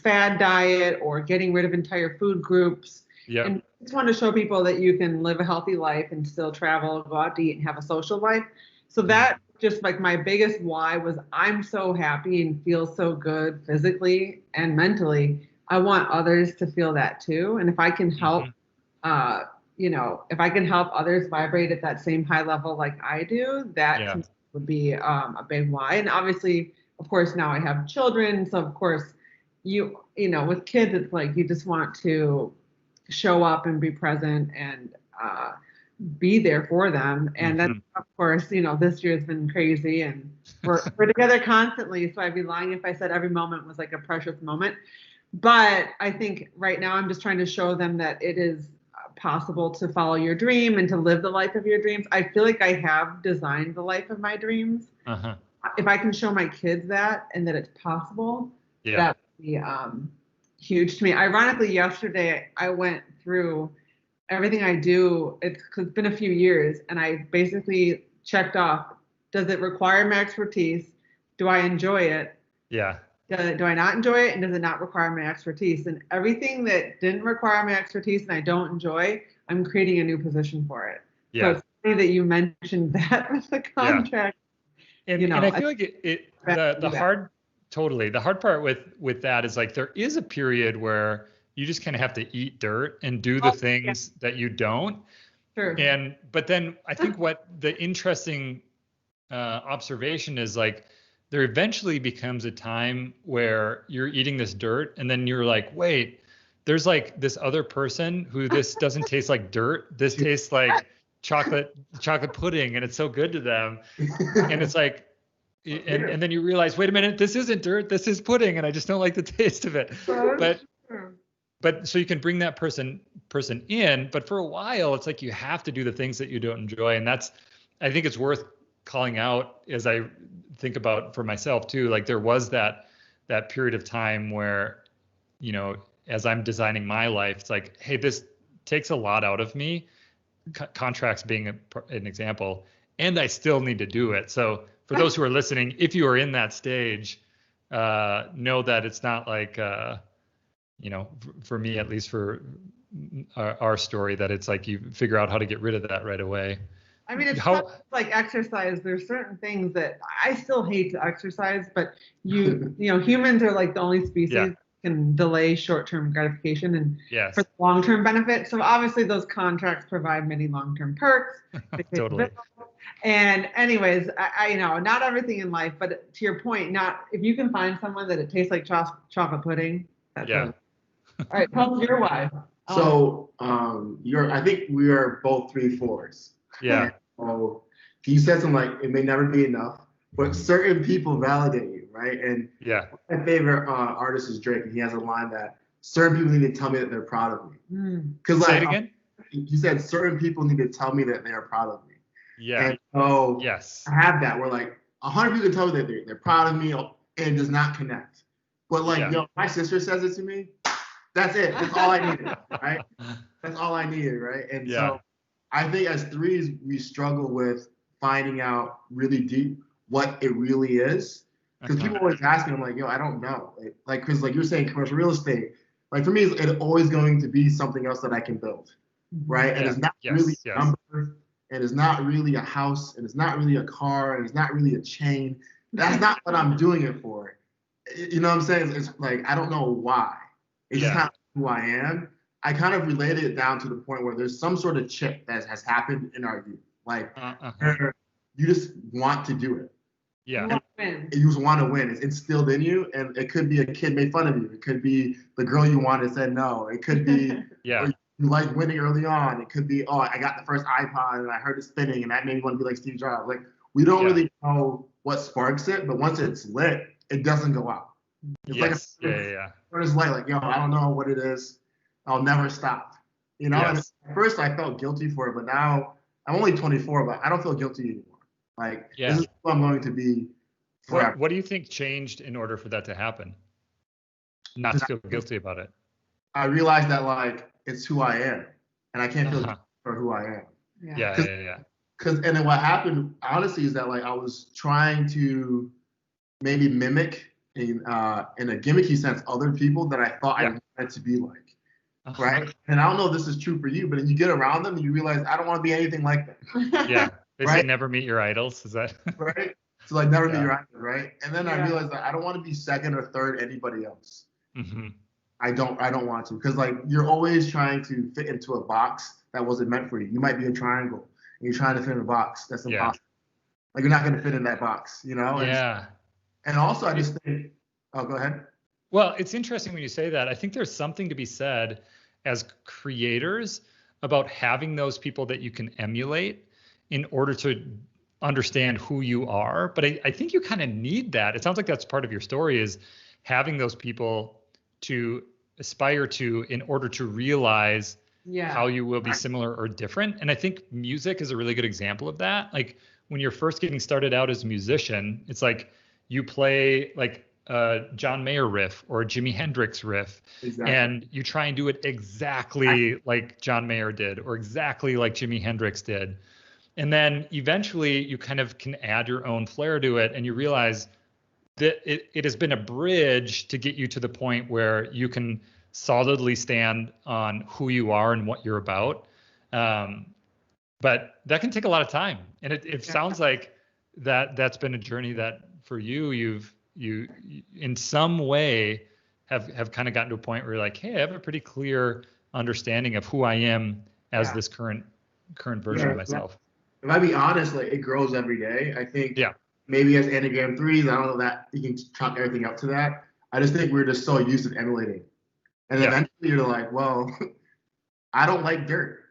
fad diet or getting rid of entire food groups. And I just want to show people that you can live a healthy life and still travel, go out to eat, and have a social life. So that just like my biggest why was I'm so happy and feel so good physically and mentally. I want others to feel that too. And if I can help, if I can help others vibrate at that same high level like I do, that would be a big why. And obviously, of course, now I have children. So of course, with kids, it's like you just want to show up and be present and be there for them. And then, of course, this year has been crazy, and we're together constantly. So I'd be lying if I said every moment was like a precious moment. But I think right now I'm just trying to show them that it is possible to follow your dream and to live the life of your dreams. I feel like I have designed the life of my dreams. If I can show my kids that and that it's possible, that would be huge to me. Ironically, yesterday I went through everything I do. It's been a few years, and I basically checked off, does it require my expertise? Do I enjoy it? Do I not enjoy it? And does it not require my expertise? And everything that didn't require my expertise and I don't enjoy, I'm creating a new position for it. So it's funny that you mentioned that with the contract. And I feel like the hard part with that is like there is a period where you just kind of have to eat dirt and do the things that you don't. But then I think what the interesting observation is, like, there eventually becomes a time where you're eating this dirt and then you're like, wait, there's like this other person who this doesn't taste like dirt. This tastes like chocolate pudding, and it's so good to them. And it's like, and then you realize, wait a minute, this isn't dirt, this is pudding, and I just don't like the taste of it. But so you can bring that person in, but for a while, it's like you have to do the things that you don't enjoy. And I think it's worth calling out as I think about for myself too. Like there was that period of time where, as I'm designing my life, it's like, hey, this takes a lot out of me, contracts being an example, and I still need to do it. So for those who are listening, if you are in that stage, know that it's not like, for me, at least for our story, that it's like you figure out how to get rid of that right away. I mean, it's like exercise. There's certain things that I still hate to exercise, but humans are like the only species can delay short-term gratification and for long-term benefit. So obviously those contracts provide many long-term perks. Totally. And anyways, I know not everything in life, but to your point, not if you can find someone that it tastes like chocolate pudding. That's all right. Tell us your why. So I think we are both 3/4s. Yeah. So you said something like it may never be enough, but certain people validate you, right? And my favorite artist is Drake, and he has a line that certain people need to tell me that they're proud of me. Because say it again. He said certain people need to tell me that they are proud of me. Yeah. And so I have that where like 100 people can tell me that they're proud of me and it does not connect. But like my sister says it to me. That's it. That's all I needed, right? That's all I needed, right? And so I think as threes, we struggle with finding out really deep what it really is. Because people always ask me, I'm like, I don't know. Like, because like you're saying commercial real estate, like for me, it's always going to be something else that I can build, right? And it's not really a number, and it's not really a house, and it's not really a car, and it's not really a chain. That's not what I'm doing it for. You know what I'm saying? It's like, I don't know why. It's just kind of who I am. I kind of related it down to the point where there's some sort of chip that has happened in our youth. Like, you just want to do it. Yeah. You just want to win. It's instilled in you. And it could be a kid made fun of you. It could be the girl you wanted said no. It could be you like winning early on. It could be, I got the first iPod and I heard it spinning and that made me want to be like Steve Jobs. Like, we don't really know what sparks it, but once it's lit, it doesn't go out. It's like first light, like, I don't know what it is. I'll never stop. And at first I felt guilty for it, but now I'm only 24, but I don't feel guilty anymore. Like, this is who I'm going to be forever. What do you think changed in order for that to happen? Not to feel guilty about it. I realized that, like, it's who I am, and I can't feel guilty for who I am. Yeah. And then what happened, honestly, is that, like, I was trying to maybe mimic in a gimmicky sense other people that I thought I wanted to be like. Right? And I don't know if this is true for you, but then you get around them and you realize I don't want to be anything like that. Yeah. They say never meet your idols. Is that right? So like never meet your idols, right? And then I realized that I don't want to be second or third anybody else. I don't want to, because like you're always trying to fit into a box that wasn't meant for you. You might be a triangle and you're trying to fit in a box that's impossible. Like you're not going to fit in that box, And also I just think, go ahead. Well, it's interesting when you say that. I think there's something to be said as creators about having those people that you can emulate in order to understand who you are. But I think you kind of need that. It sounds like that's part of your story, is having those people to aspire to in order to realize how you will be similar or different. And I think music is a really good example of that. Like when you're first getting started out as a musician, it's like you play like a John Mayer riff or a Jimi Hendrix riff, and you try and do it exactly like John Mayer did or exactly like Jimi Hendrix did. And then eventually you kind of can add your own flair to it, and you realize that it has been a bridge to get you to the point where you can solidly stand on who you are and what you're about. But that can take a lot of time. And it sounds like that's been a journey that for you, you in some way have kind of gotten to a point where you're like, hey, I have a pretty clear understanding of who I am as this current version of myself. If I be honest, like it grows every day. I think maybe as Enneagram 3s, I don't know that you can chalk everything up to that. I just think we're just so used to emulating. And eventually you're like, well, I don't like dirt.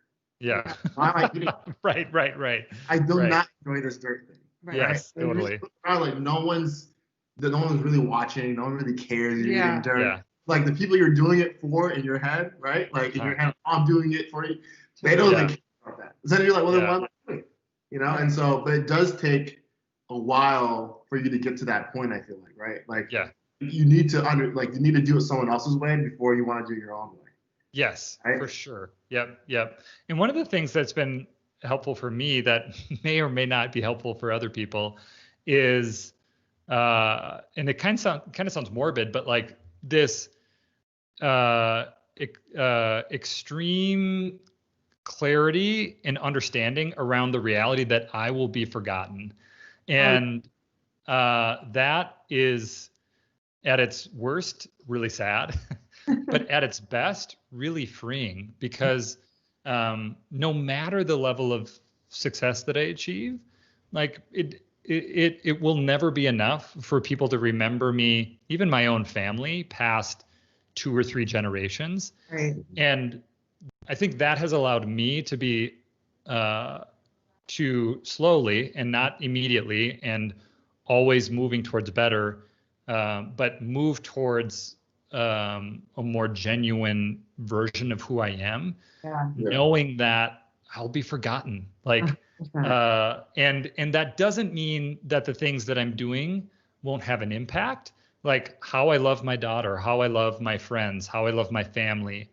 Yeah. Why am I eating? Right. I do not enjoy this dirt thing. Yes, totally. Like no one's really watching. No one really cares. You're eating dirt. Yeah. Like the people you're doing it for in your head, right? Like in your head, I'm doing it for you. They don't really care about that. So then you're like, well, then why am I doing it? And so, but it does take a while for you to get to that point. I feel like, right? Like, you need to you need to do it someone else's way before you want to do your own way. Yes, right? For sure. Yep. And one of the things that's been helpful for me that may or may not be helpful for other people is, and it kind of sounds morbid, but like this extreme clarity and understanding around the reality that I will be forgotten. And that is at its worst, really sad, but at its best, really freeing, because no matter the level of success that I achieve, like it will never be enough for people to remember me, even my own family, past 2 or 3 generations. Right. And I think that has allowed me to be to slowly and not immediately and always moving towards better, but move towards a more genuine version of who I am, knowing that I'll be forgotten. Like, and that doesn't mean that the things that I'm doing won't have an impact. Like how I love my daughter, how I love my friends, how I love my family,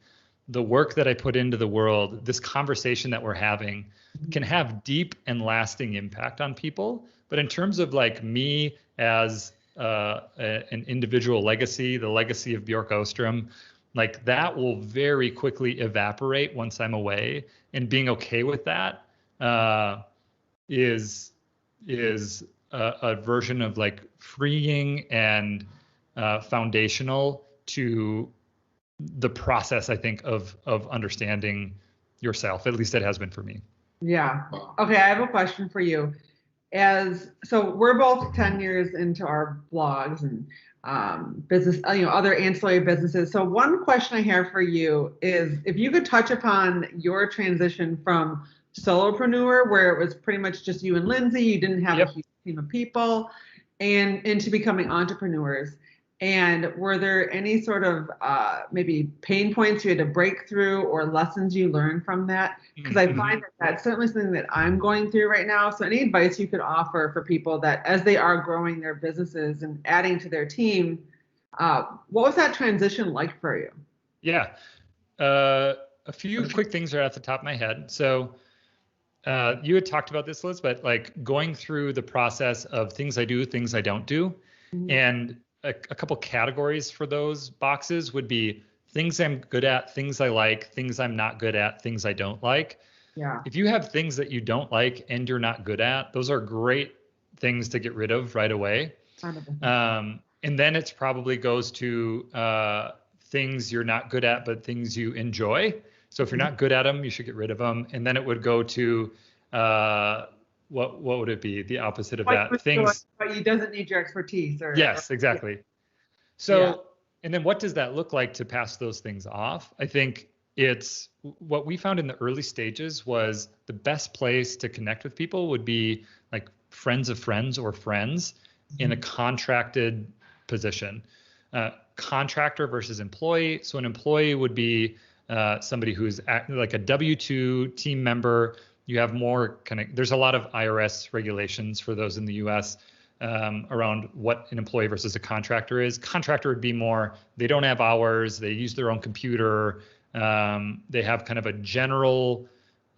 the work that I put into the world, this conversation that we're having can have deep and lasting impact on people. But in terms of like me as an individual legacy, the legacy of Bjork Ostrom, like that will very quickly evaporate once I'm away. And being okay with that is a version of like freeing and foundational to the process, I think, of understanding yourself. At least it has been for me. Yeah. Okay, I have a question for you. So we're both 10 years into our blogs and business, other ancillary businesses. So one question I have for you is if you could touch upon your transition from solopreneur, where it was pretty much just you and Lindsay, you didn't have a huge team of people, and into becoming entrepreneurs. And were there any sort of maybe pain points you had to break through or lessons you learned from that? Because I find that that's certainly something that I'm going through right now. So any advice you could offer for people that as they are growing their businesses and adding to their team, what was that transition like for you? Yeah. A few quick things are at the top of my head. So you had talked about this, Liz, but like going through the process of things I do, things I don't do. And a couple categories for those boxes would be things I'm good at, things I like, things I'm not good at, things I don't like. Yeah. If you have things that you don't like and you're not good at, those are great things to get rid of right away. And then it probably goes to things you're not good at, but things you enjoy. So if you're not good at them, you should get rid of them. And then it would go to what would it be? The opposite of that. Things. But he doesn't need your expertise. Yes, exactly. So, and then what does that look like to pass those things off? I think it's what we found in the early stages was the best place to connect with people would be like friends of friends or friends in a contracted position. Contractor versus employee. So an employee would be somebody who's like a W-2 team member. You have more there's a lot of IRS regulations for those in the US around what an employee versus a contractor is. Contractor would be more, they don't have hours, they use their own computer, they have kind of a general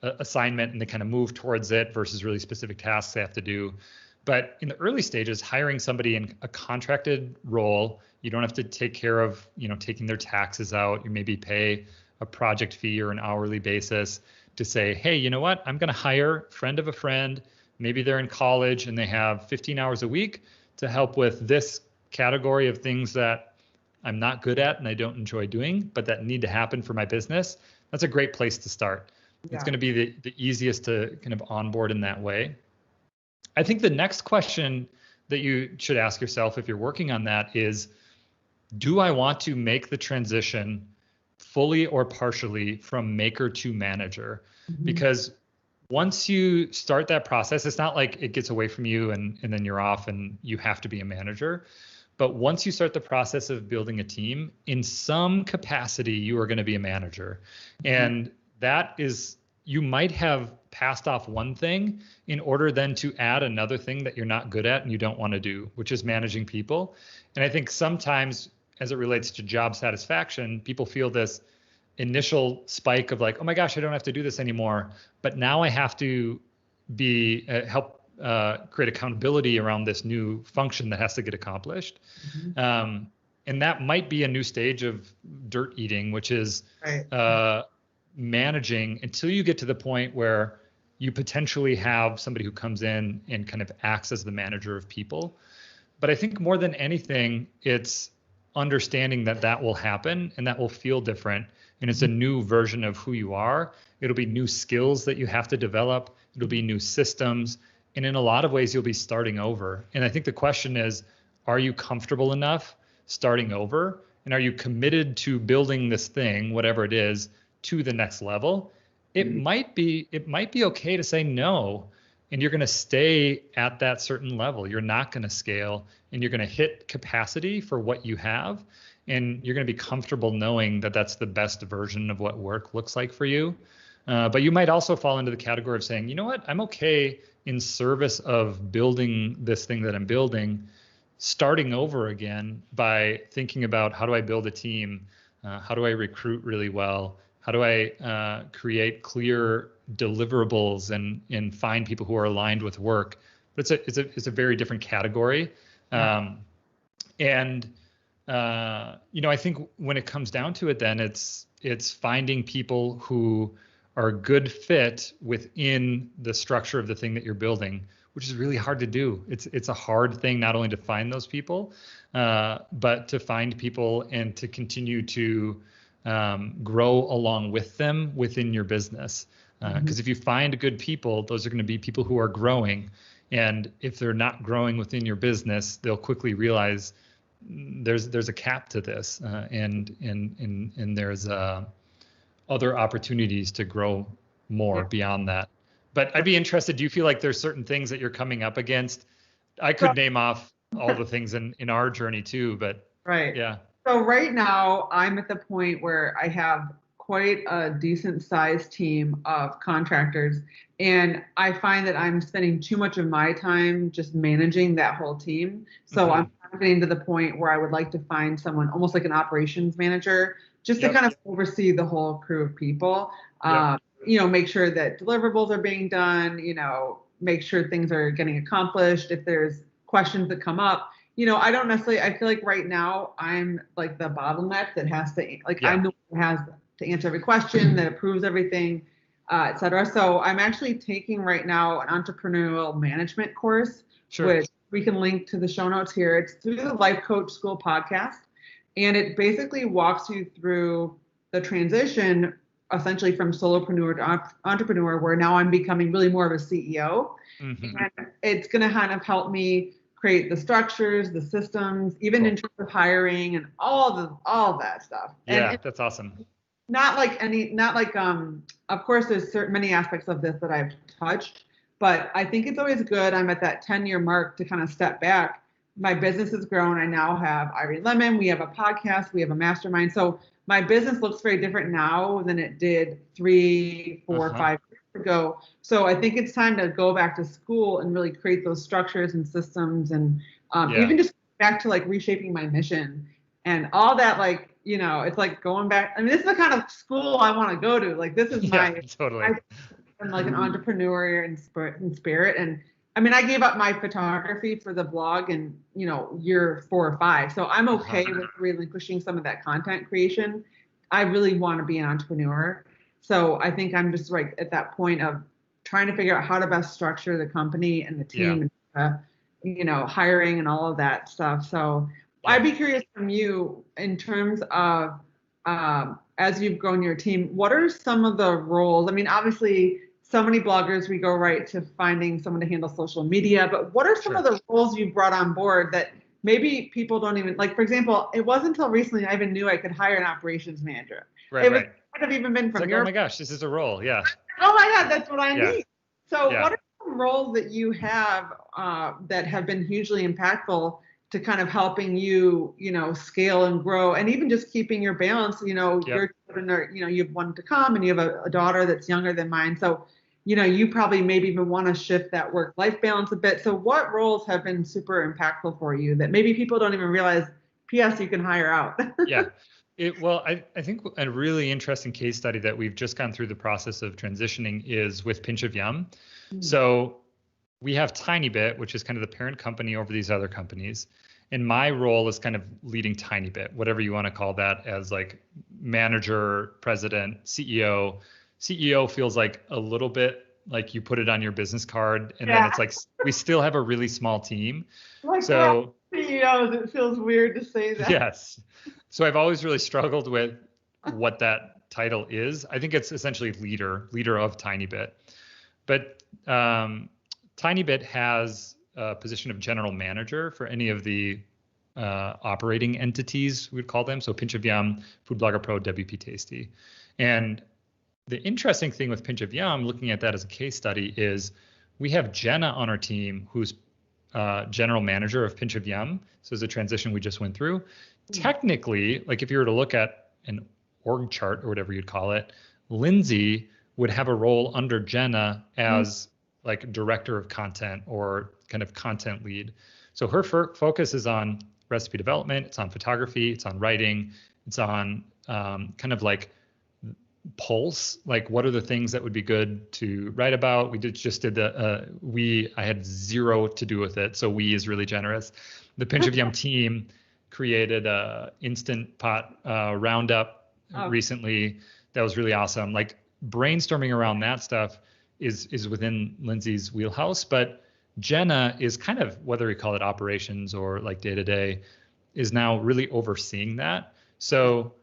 assignment and they kind of move towards it versus really specific tasks they have to do. But in the early stages, hiring somebody in a contracted role, you don't have to take care of, taking their taxes out. You maybe pay a project fee or an hourly basis to say, hey, you know what? I'm going to hire a friend of a friend. Maybe they're in college and they have 15 hours a week to help with this category of things that I'm not good at and I don't enjoy doing, but that need to happen for my business. That's a great place to start. Yeah. It's going to be the easiest to kind of onboard in that way. I think the next question that you should ask yourself if you're working on that is, do I want to make the transition fully or partially from maker to manager? Because once you start that process, it's not like it gets away from you and then you're off and you have to be a manager. But once you start the process of building a team, in some capacity, you are going to be a manager. And that is, you might have passed off one thing in order then to add another thing that you're not good at and you don't want to do, which is managing people. And I think sometimes as it relates to job satisfaction, people feel this initial spike of like, oh my gosh, I don't have to do this anymore. But now I have to help create accountability around this new function that has to get accomplished. And that might be a new stage of dirt eating, which is managing until you get to the point where you potentially have somebody who comes in and kind of acts as the manager of people. But I think more than anything, it's understanding that that will happen and that will feel different. And it's a new version of who you are. It'll be new skills that you have to develop. It'll be new systems. And in a lot of ways, you'll be starting over. And I think the question is, are you comfortable enough starting over? And are you committed to building this thing, whatever it is, to the next level? It might be okay to say no, and you're going to stay at that certain level. You're not going to scale, and you're going to hit capacity for what you have, and you're going to be comfortable knowing that that's the best version of what work looks like for you. But you might also fall into the category of saying, you know what, I'm okay in service of building this thing that I'm building, starting over again by thinking about, how do I build a team? How do I recruit really well? How do I create clear deliverables and find people who are aligned with work? But it's a very different category. And I think when it comes down to it, then it's finding people who are a good fit within the structure of the thing that you're building, which is really hard to do. It's a hard thing not only to find those people, but to find people and to continue to grow along with them within your business. Because if you find good people, those are going to be people who are growing. And if they're not growing within your business, they'll quickly realize there's a cap to this, and there's other opportunities to grow more beyond that. But I'd be interested, do you feel like there's certain things that you're coming up against? I could name off all the things in our journey too, but yeah. So right now I'm at the point where I have quite a decent sized team of contractors, and I find that I'm spending too much of my time just managing that whole team. So I'm getting to the point where I would like to find someone almost like an operations manager, just to kind of oversee the whole crew of people. Make sure that deliverables are being done, make sure things are getting accomplished. If there's questions that come up, I don't necessarily, I feel like right now I'm like the bottleneck that has to, I'm the one who has to answer every question, that approves everything, et cetera. So I'm actually taking right now an entrepreneurial management course, which we can link to the show notes here. It's through the Life Coach School podcast. And it basically walks you through the transition essentially from solopreneur to entrepreneur, where now I'm becoming really more of a CEO. And it's going to kind of help me create the structures, the systems, even in terms of hiring and all of that stuff. Yeah, and that's awesome. Of course, there's many aspects of this that I've touched, but I think it's always good. I'm at that 10-year mark to kind of step back. My business has grown. I now have Irie Lemon. We have a podcast. We have a mastermind. So my business looks very different now than it did 3, 4, 5 years ago. So I think it's time to go back to school and really create those structures and systems, and even just back to like reshaping my mission and all that. It's like going back. I mean, this is the kind of school I want to go to. Like, this is I'm like an entrepreneur in spirit. And I mean, I gave up my photography for the blog in, year 4 or 5. So I'm okay with relinquishing some of that content creation. I really want to be an entrepreneur. So I think I'm just like at that point of trying to figure out how to best structure the company and the team, hiring and all of that stuff. So I'd be curious from you in terms of, as you've grown your team, what are some of the roles? I mean, obviously, so many bloggers, we go right to finding someone to handle social media, but what are some of the roles you've brought on board that maybe people don't even, like, for example, it wasn't until recently I even knew I could hire an operations manager. It might have even been from your— oh my gosh, this is a role, yeah. Oh my God, that's what I need. So what are some roles that you have that have been hugely impactful to kind of helping you, scale and grow, and even just keeping your balance? Your children are, you have one to come, and you have a daughter that's younger than mine. So, you probably maybe even want to shift that work-life balance a bit. So what roles have been super impactful for you that maybe people don't even realize, P.S., you can hire out? I think a really interesting case study that we've just gone through the process of transitioning is with Pinch of Yum. So we have TinyBit, which is kind of the parent company over these other companies. And my role is kind of leading TinyBit, whatever you want to call that, as like manager, president, CEO. CEO feels like a little bit like you put it on your business card, and then it's like we still have a really small team. Like so CEOs, it feels weird to say that. Yes. So I've always really struggled with what that title is. I think it's essentially leader of TinyBit. But TinyBit has a position of general manager for any of the operating entities, we'd call them. So Pinch of Yum, Food Blogger Pro, WP Tasty. And the interesting thing with Pinch of Yum, looking at that as a case study, is we have Jenna on our team who's general manager of Pinch of Yum. So it's a transition we just went through. Technically, like if you were to look at an org chart or whatever you'd call it, Lindsay would have a role under Jenna as like director of content or kind of content lead. So her focus is on recipe development, it's on photography, it's on writing, it's on kind of like pulse, like what are the things that would be good to write about. I had zero to do with it, so we is really generous. The Pinch of Yum team created a Instant Pot roundup recently that was really awesome. Like brainstorming around that stuff is within Lindsay's wheelhouse, but Jenna is kind of, whether we call it operations or like day-to-day, is now really overseeing that. So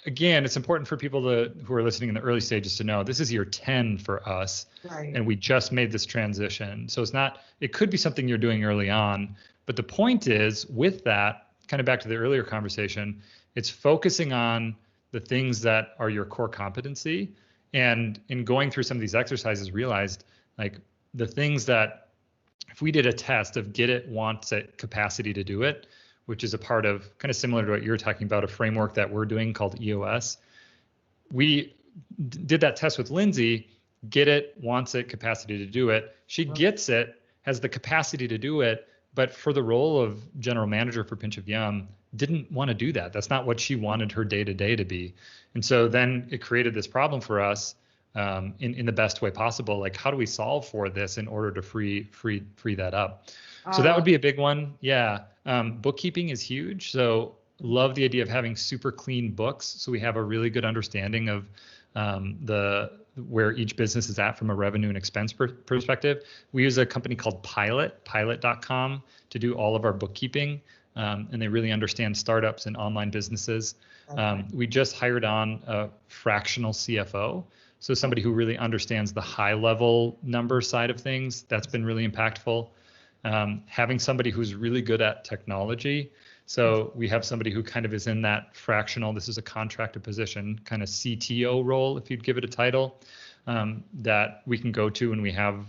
again, it's important for people who are listening in the early stages to know this is year 10 for us, and we just made this transition. So it could be something you're doing early on, but the point is with that, kind of back to the earlier conversation, it's focusing on the things that are your core competency. And in going through some of these exercises, realized like the things that if we did a test of get it, wants it, capacity to do it, which is a part of kind of similar to what you're talking about, a framework that we're doing called EOS. We did that test with Lindsay, get it, wants it, capacity to do it. She gets it, has the capacity to do it, but for the role of general manager for Pinch of Yum, didn't want to do that. That's not what she wanted her day-to-day to be. And so then it created this problem for us in the best way possible. Like, how do we solve for this in order to free that up? So that would be a big one. Yeah. Bookkeeping is huge. So love the idea of having super clean books. So we have a really good understanding of where each business is at from a revenue and expense perspective. We use a company called pilot.com to do all of our bookkeeping. And they really understand startups and online businesses. We just hired on a fractional CFO. So somebody who really understands the high level number side of things. That's been really impactful. Having somebody who's really good at technology. So we have somebody who kind of is in that fractional, this is a contracted position, kind of CTO role, if you'd give it a title, that we can go to when we have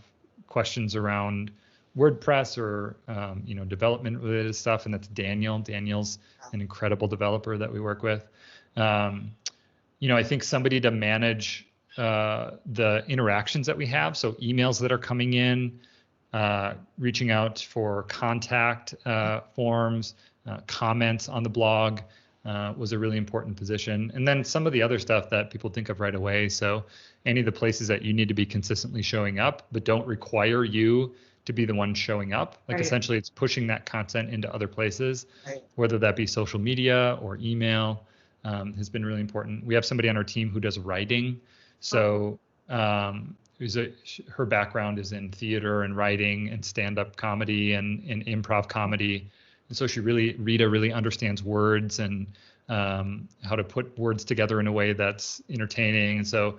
questions around WordPress or development related stuff. And that's Daniel. Daniel's an incredible developer that we work with. I think somebody to manage the interactions that we have. So emails that are coming in, reaching out for contact forms, comments on the blog was a really important position. And then some of the other stuff that people think of right away. So any of the places that you need to be consistently showing up, but don't require you to be the one showing up. Like essentially it's pushing that content into other places, whether that be social media or email, has been really important. We have somebody on our team who does writing. So her background is in theater and writing and stand-up comedy and improv comedy. And so Rita really understands words and how to put words together in a way that's entertaining. And so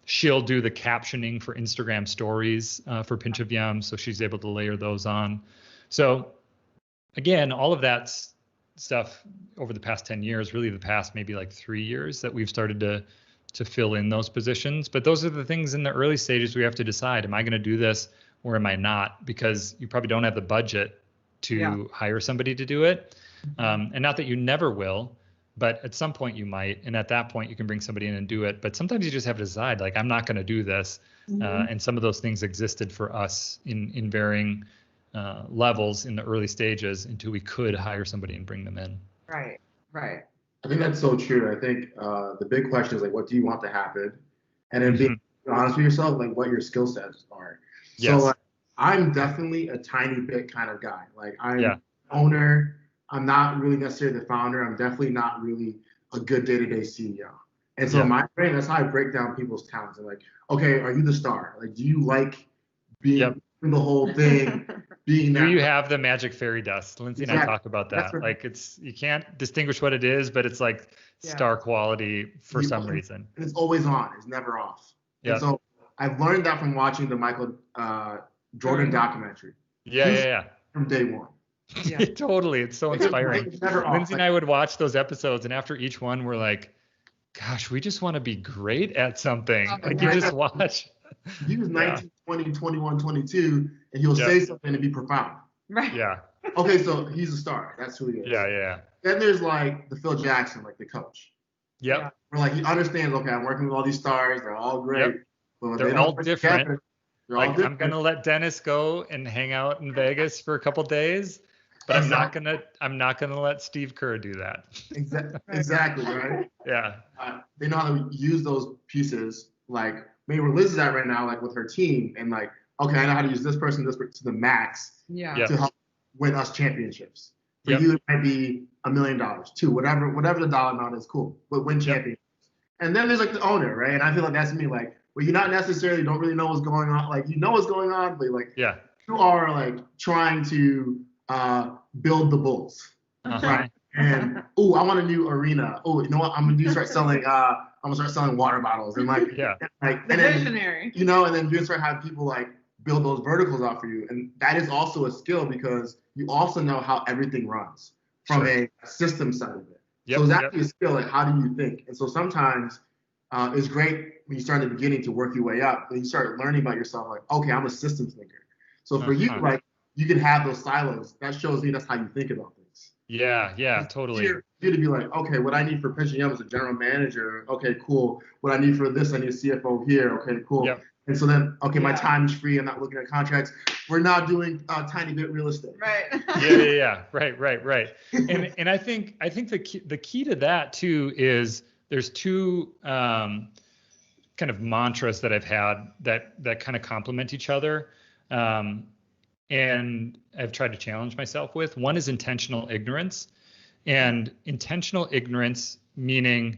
she'll do the captioning for Instagram stories for Pinch of Yum. So she's able to layer those on. So again, all of that stuff over the past 10 years, really the past maybe like 3 years that we've started to fill in those positions. But those are the things in the early stages we have to decide, am I going to do this or am I not? Because you probably don't have the budget to hire somebody to do it. And not that you never will, but at some point you might. And at that point you can bring somebody in and do it. But sometimes you just have to decide, like, I'm not going to do this. And some of those things existed for us in varying levels in the early stages until we could hire somebody and bring them in. Right. I think that's so true. I think the big question is like, what do you want to happen? And then being honest with yourself, like what your skill sets are. Yes. So like, I'm definitely a tiny bit kind of guy. Like I'm owner. I'm not really necessarily the founder. I'm definitely not really a good day-to-day CEO. And so in my brain, that's how I break down people's talents. And like, okay, are you the star? Like, do you like being the whole thing? Being do you have the magic fairy dust? Lindsay and I talk about that. Like, you can't distinguish what it is, but it's like star quality for some reason. And it's always on. It's never off. And so I've learned that from watching the Michael Jordan documentary. Yeah. From day one. Yeah. Totally. It's so inspiring. Lindsay and I would watch those episodes, and after each one, we're like, gosh, we just want to be great at something. Like, you just watch. He was 19, 20, 21, 22, and he'll say something and be profound. Right. Yeah. Okay, so he's a star. That's who he is. Yeah. Then there's like the Phil Jackson, like the coach. Yep. Where like he understands, okay, I'm working with all these stars. They're all great. But they're all different. Like, I'm going to let Dennis go and hang out in Vegas for a couple days. But I'm not gonna let Steve Kerr do that. Exactly, right? Yeah. They know how to use those pieces, like maybe where Liz is at right now, like with her team, and like, okay, I know how to use this person to the max to help win us championships. For you, it might be $1 million, too, whatever the dollar amount is, cool, but win championships. And then there's like the owner, right? And I feel like that's me, like, where you don't really know what's going on, like you know what's going on, but like you are like trying to build the Bulls. Right? And I want a new arena. You know what? I'm gonna start selling water bottles and like and visionary. And then you start having people like build those verticals out for you. And that is also a skill because you also know how everything runs from a system side of it. So it's actually a skill, like how do you think? And so sometimes it's great when you start in the beginning to work your way up, and you start learning about yourself, like, okay, I'm a systems thinker. So for you, like, you can have those silos. That shows me that's how you think about things. Yeah, totally. You to be like, okay, what I need for Pension Young is a general manager. Okay, cool. What I need for this, I need a CFO here. Okay, cool. Yep. And so then, okay, my time is free. I'm not looking at contracts. We're now doing TinyBit real estate. Right. Yeah. Right. And I think the key to that too is there's two kind of mantras that I've had that kind of complement each other. And I've tried to challenge myself with. One is intentional ignorance. And intentional ignorance meaning,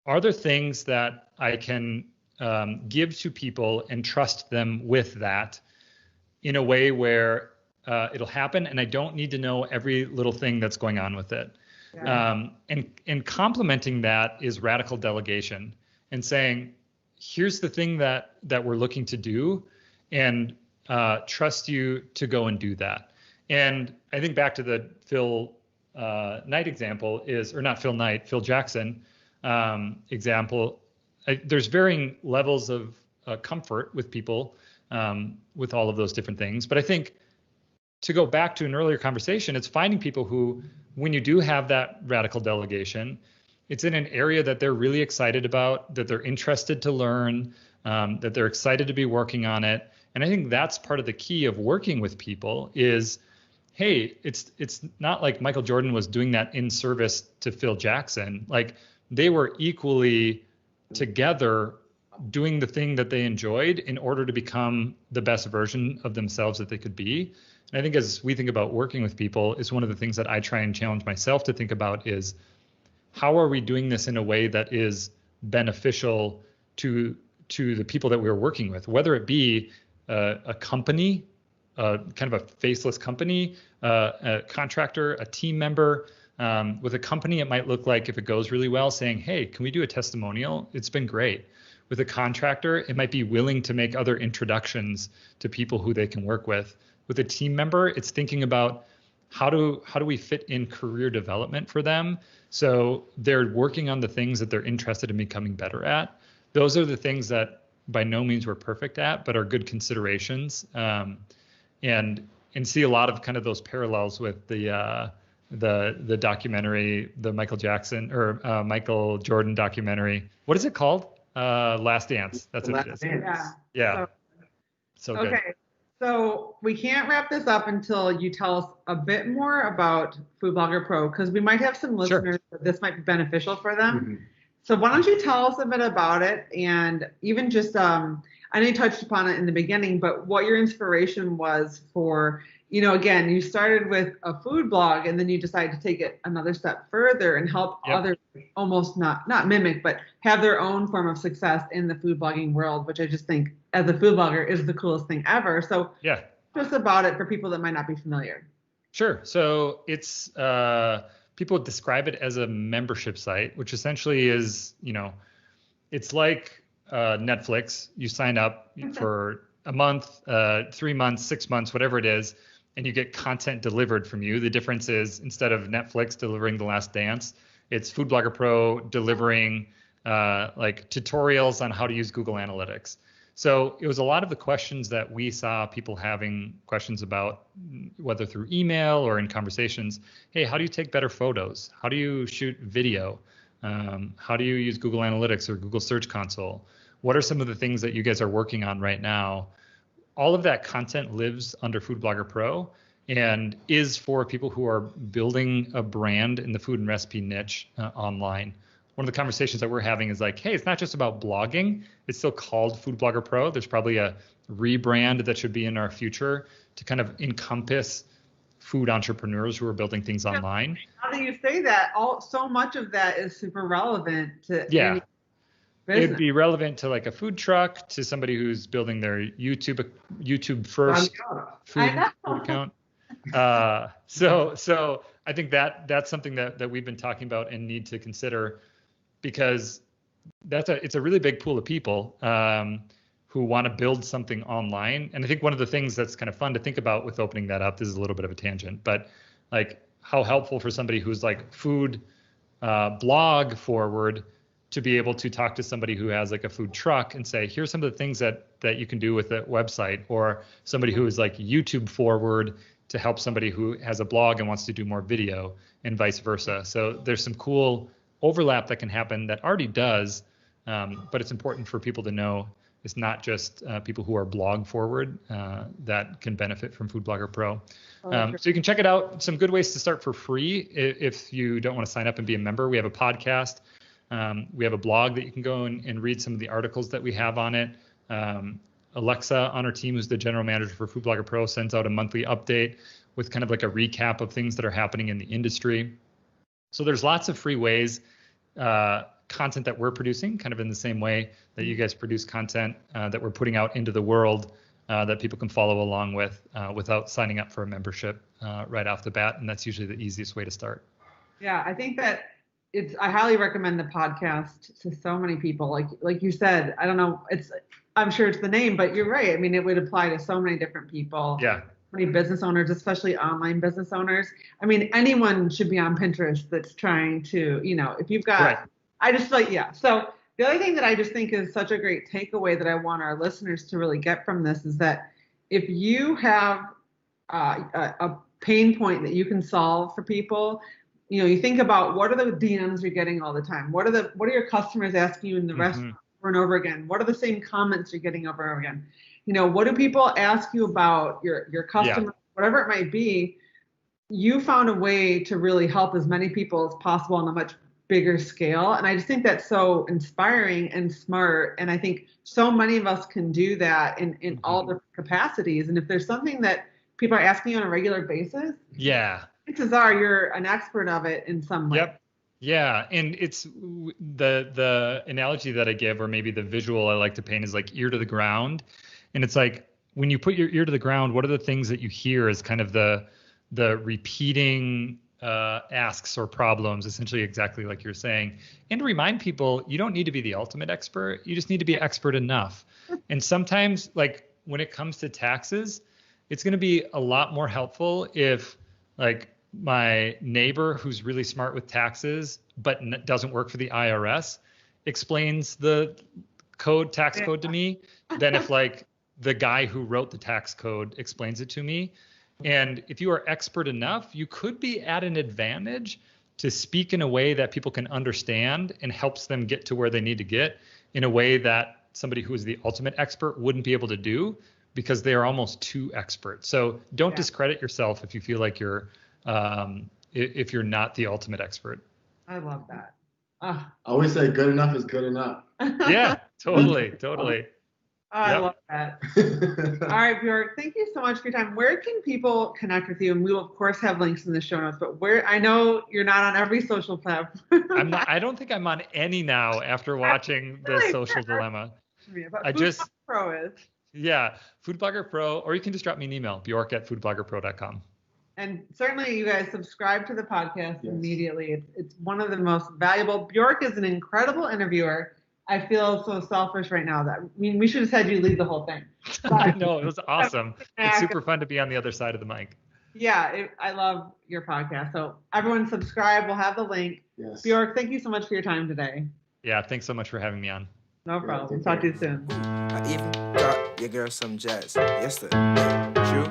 are there things that I can give to people and trust them with that in a way where it'll happen and I don't need to know every little thing that's going on with it. Yeah. And complementing that is radical delegation and saying, here's the thing that we're looking to do, and trust you to go and do that. And I think back to the Phil Knight example Phil Jackson example. There's varying levels of comfort with people with all of those different things. But I think to go back to an earlier conversation, it's finding people who, when you do have that radical delegation, it's in an area that they're really excited about, that they're interested to learn, that they're excited to be working on it. And I think that's part of the key of working with people is, hey, it's not like Michael Jordan was doing that in service to Phil Jackson. Like, they were equally together doing the thing that they enjoyed in order to become the best version of themselves that they could be. And I think as we think about working with people, it's one of the things that I try and challenge myself to think about is, how are we doing this in a way that is beneficial to the people that we're working with, whether it be a company, kind of a faceless company, a contractor, a team member. With a company, it might look like, if it goes really well, saying, hey, can we do a testimonial? It's been great. With a contractor, it might be willing to make other introductions to people who they can work with. With a team member, it's thinking about how do we fit in career development for them so they're working on the things that they're interested in becoming better at. Those are the things that by no means we're perfect at, but are good considerations. And see a lot of kind of those parallels with the documentary, the Michael Jackson or Michael Jordan documentary. What is it called? Last Dance. That's what it is. Yeah. So good. Okay. So we can't wrap this up until you tell us a bit more about Food Blogger Pro, because we might have some listeners that this might be beneficial for them. Mm-hmm. So why don't you tell us a bit about it, and even just, I know you touched upon it in the beginning, but what your inspiration was for, again, you started with a food blog and then you decided to take it another step further and help others almost not mimic, but have their own form of success in the food blogging world, which I just think as a food blogger is the coolest thing ever. So yeah, just about it for people that might not be familiar. Sure. So it's people describe it as a membership site, which essentially is, it's like Netflix. You sign up for a month, 3 months, 6 months, whatever it is, and you get content delivered from you. The difference is instead of Netflix delivering The Last Dance, it's Food Blogger Pro delivering like tutorials on how to use Google Analytics. So it was a lot of the questions that we saw people having questions about, whether through email or in conversations. Hey, how do you take better photos? How do you shoot video? How do you use Google Analytics or Google Search Console? What are some of the things that you guys are working on right now? All of that content lives under Food Blogger Pro and is for people who are building a brand in the food and recipe niche online. One of the conversations that we're having is like, hey, it's not just about blogging. It's still called Food Blogger Pro. There's probably a rebrand that should be in our future to kind of encompass food entrepreneurs who are building things online. How do you say that? So much of that is super relevant to any business. It'd be relevant to like a food truck, to somebody who's building their YouTube first food account. So I think that's something that we've been talking about and need to consider, because it's a really big pool of people who want to build something online. And I think one of the things that's kind of fun to think about with opening that up, this is a little bit of a tangent, but like how helpful for somebody who's like food blog forward to be able to talk to somebody who has like a food truck and say, here's some of the things that you can do with the website, or somebody who is like YouTube forward to help somebody who has a blog and wants to do more video, and vice versa. So there's some cool overlap that can happen that already does, but it's important for people to know it's not just people who are blog forward that can benefit from Food Blogger Pro. So you can check it out. Some good ways to start for free if you don't want to sign up and be a member. We have a podcast. We have a blog that you can go and read some of the articles that we have on it. Alexa on our team, who's the general manager for Food Blogger Pro, sends out a monthly update with kind of like a recap of things that are happening in the industry. So there's lots of free ways, content that we're producing, kind of in the same way that you guys produce content that we're putting out into the world that people can follow along with without signing up for a membership right off the bat. And that's usually the easiest way to start. Yeah, I think that I highly recommend the podcast to so many people. Like you said, I don't know, I'm sure it's the name, but you're right. I mean, it would apply to so many different people. Yeah. Many business owners, especially online business owners. I mean, anyone should be on Pinterest that's trying to, if you've got, right. I just like, yeah. So the other thing that I just think is such a great takeaway that I want our listeners to really get from this is that if you have a pain point that you can solve for people, you think about what are the DMs you're getting all the time? What are your customers asking you in the restaurant over and over again? What are the same comments you're getting over and over again? What do people ask you about your customer, whatever it might be? You found a way to really help as many people as possible on a much bigger scale. And I just think that's so inspiring and smart. And I think so many of us can do that in all the capacities. And if there's something that people are asking you on a regular basis, chances are you're an expert of it in some way. Yep. Yeah. And it's the analogy that I give, or maybe the visual I like to paint, is like ear to the ground. And it's like when you put your ear to the ground, what are the things that you hear as kind of the repeating asks or problems, essentially exactly like you're saying. And to remind people, you don't need to be the ultimate expert. You just need to be expert enough. And sometimes, like when it comes to taxes, it's going to be a lot more helpful if like my neighbor who's really smart with taxes but doesn't work for the IRS explains the tax code to me than if like the guy who wrote the tax code explains it to me. And if you are expert enough, you could be at an advantage to speak in a way that people can understand and helps them get to where they need to get in a way that somebody who is the ultimate expert wouldn't be able to do, because they are almost too expert. So don't discredit yourself if you feel like you're if you're not the ultimate expert. I love that. I always say good enough is good enough. Yeah, totally. Oh, I love that. All right, Bjork, thank you so much for your time. Where can people connect with you? And we will, of course, have links in the show notes, but I know you're not on every social platform. I don't think I'm on any now after watching The Social Dilemma. I just Pro is. Yeah, Food Blogger Pro, or you can just drop me an email, bjork@foodbloggerpro.com. And certainly you guys subscribe to the podcast immediately. It's one of the most valuable. Bjork is an incredible interviewer. I feel so selfish right now we should have said you lead the whole thing. I know, it was awesome. It's super fun to be on the other side of the mic. Yeah, I love your podcast. So everyone subscribe. We'll have the link. Yes. Bjork, thank you so much for your time today. Yeah, thanks so much for having me on. No problem. Talk to you soon. I even got your girl some jazz yesterday. True.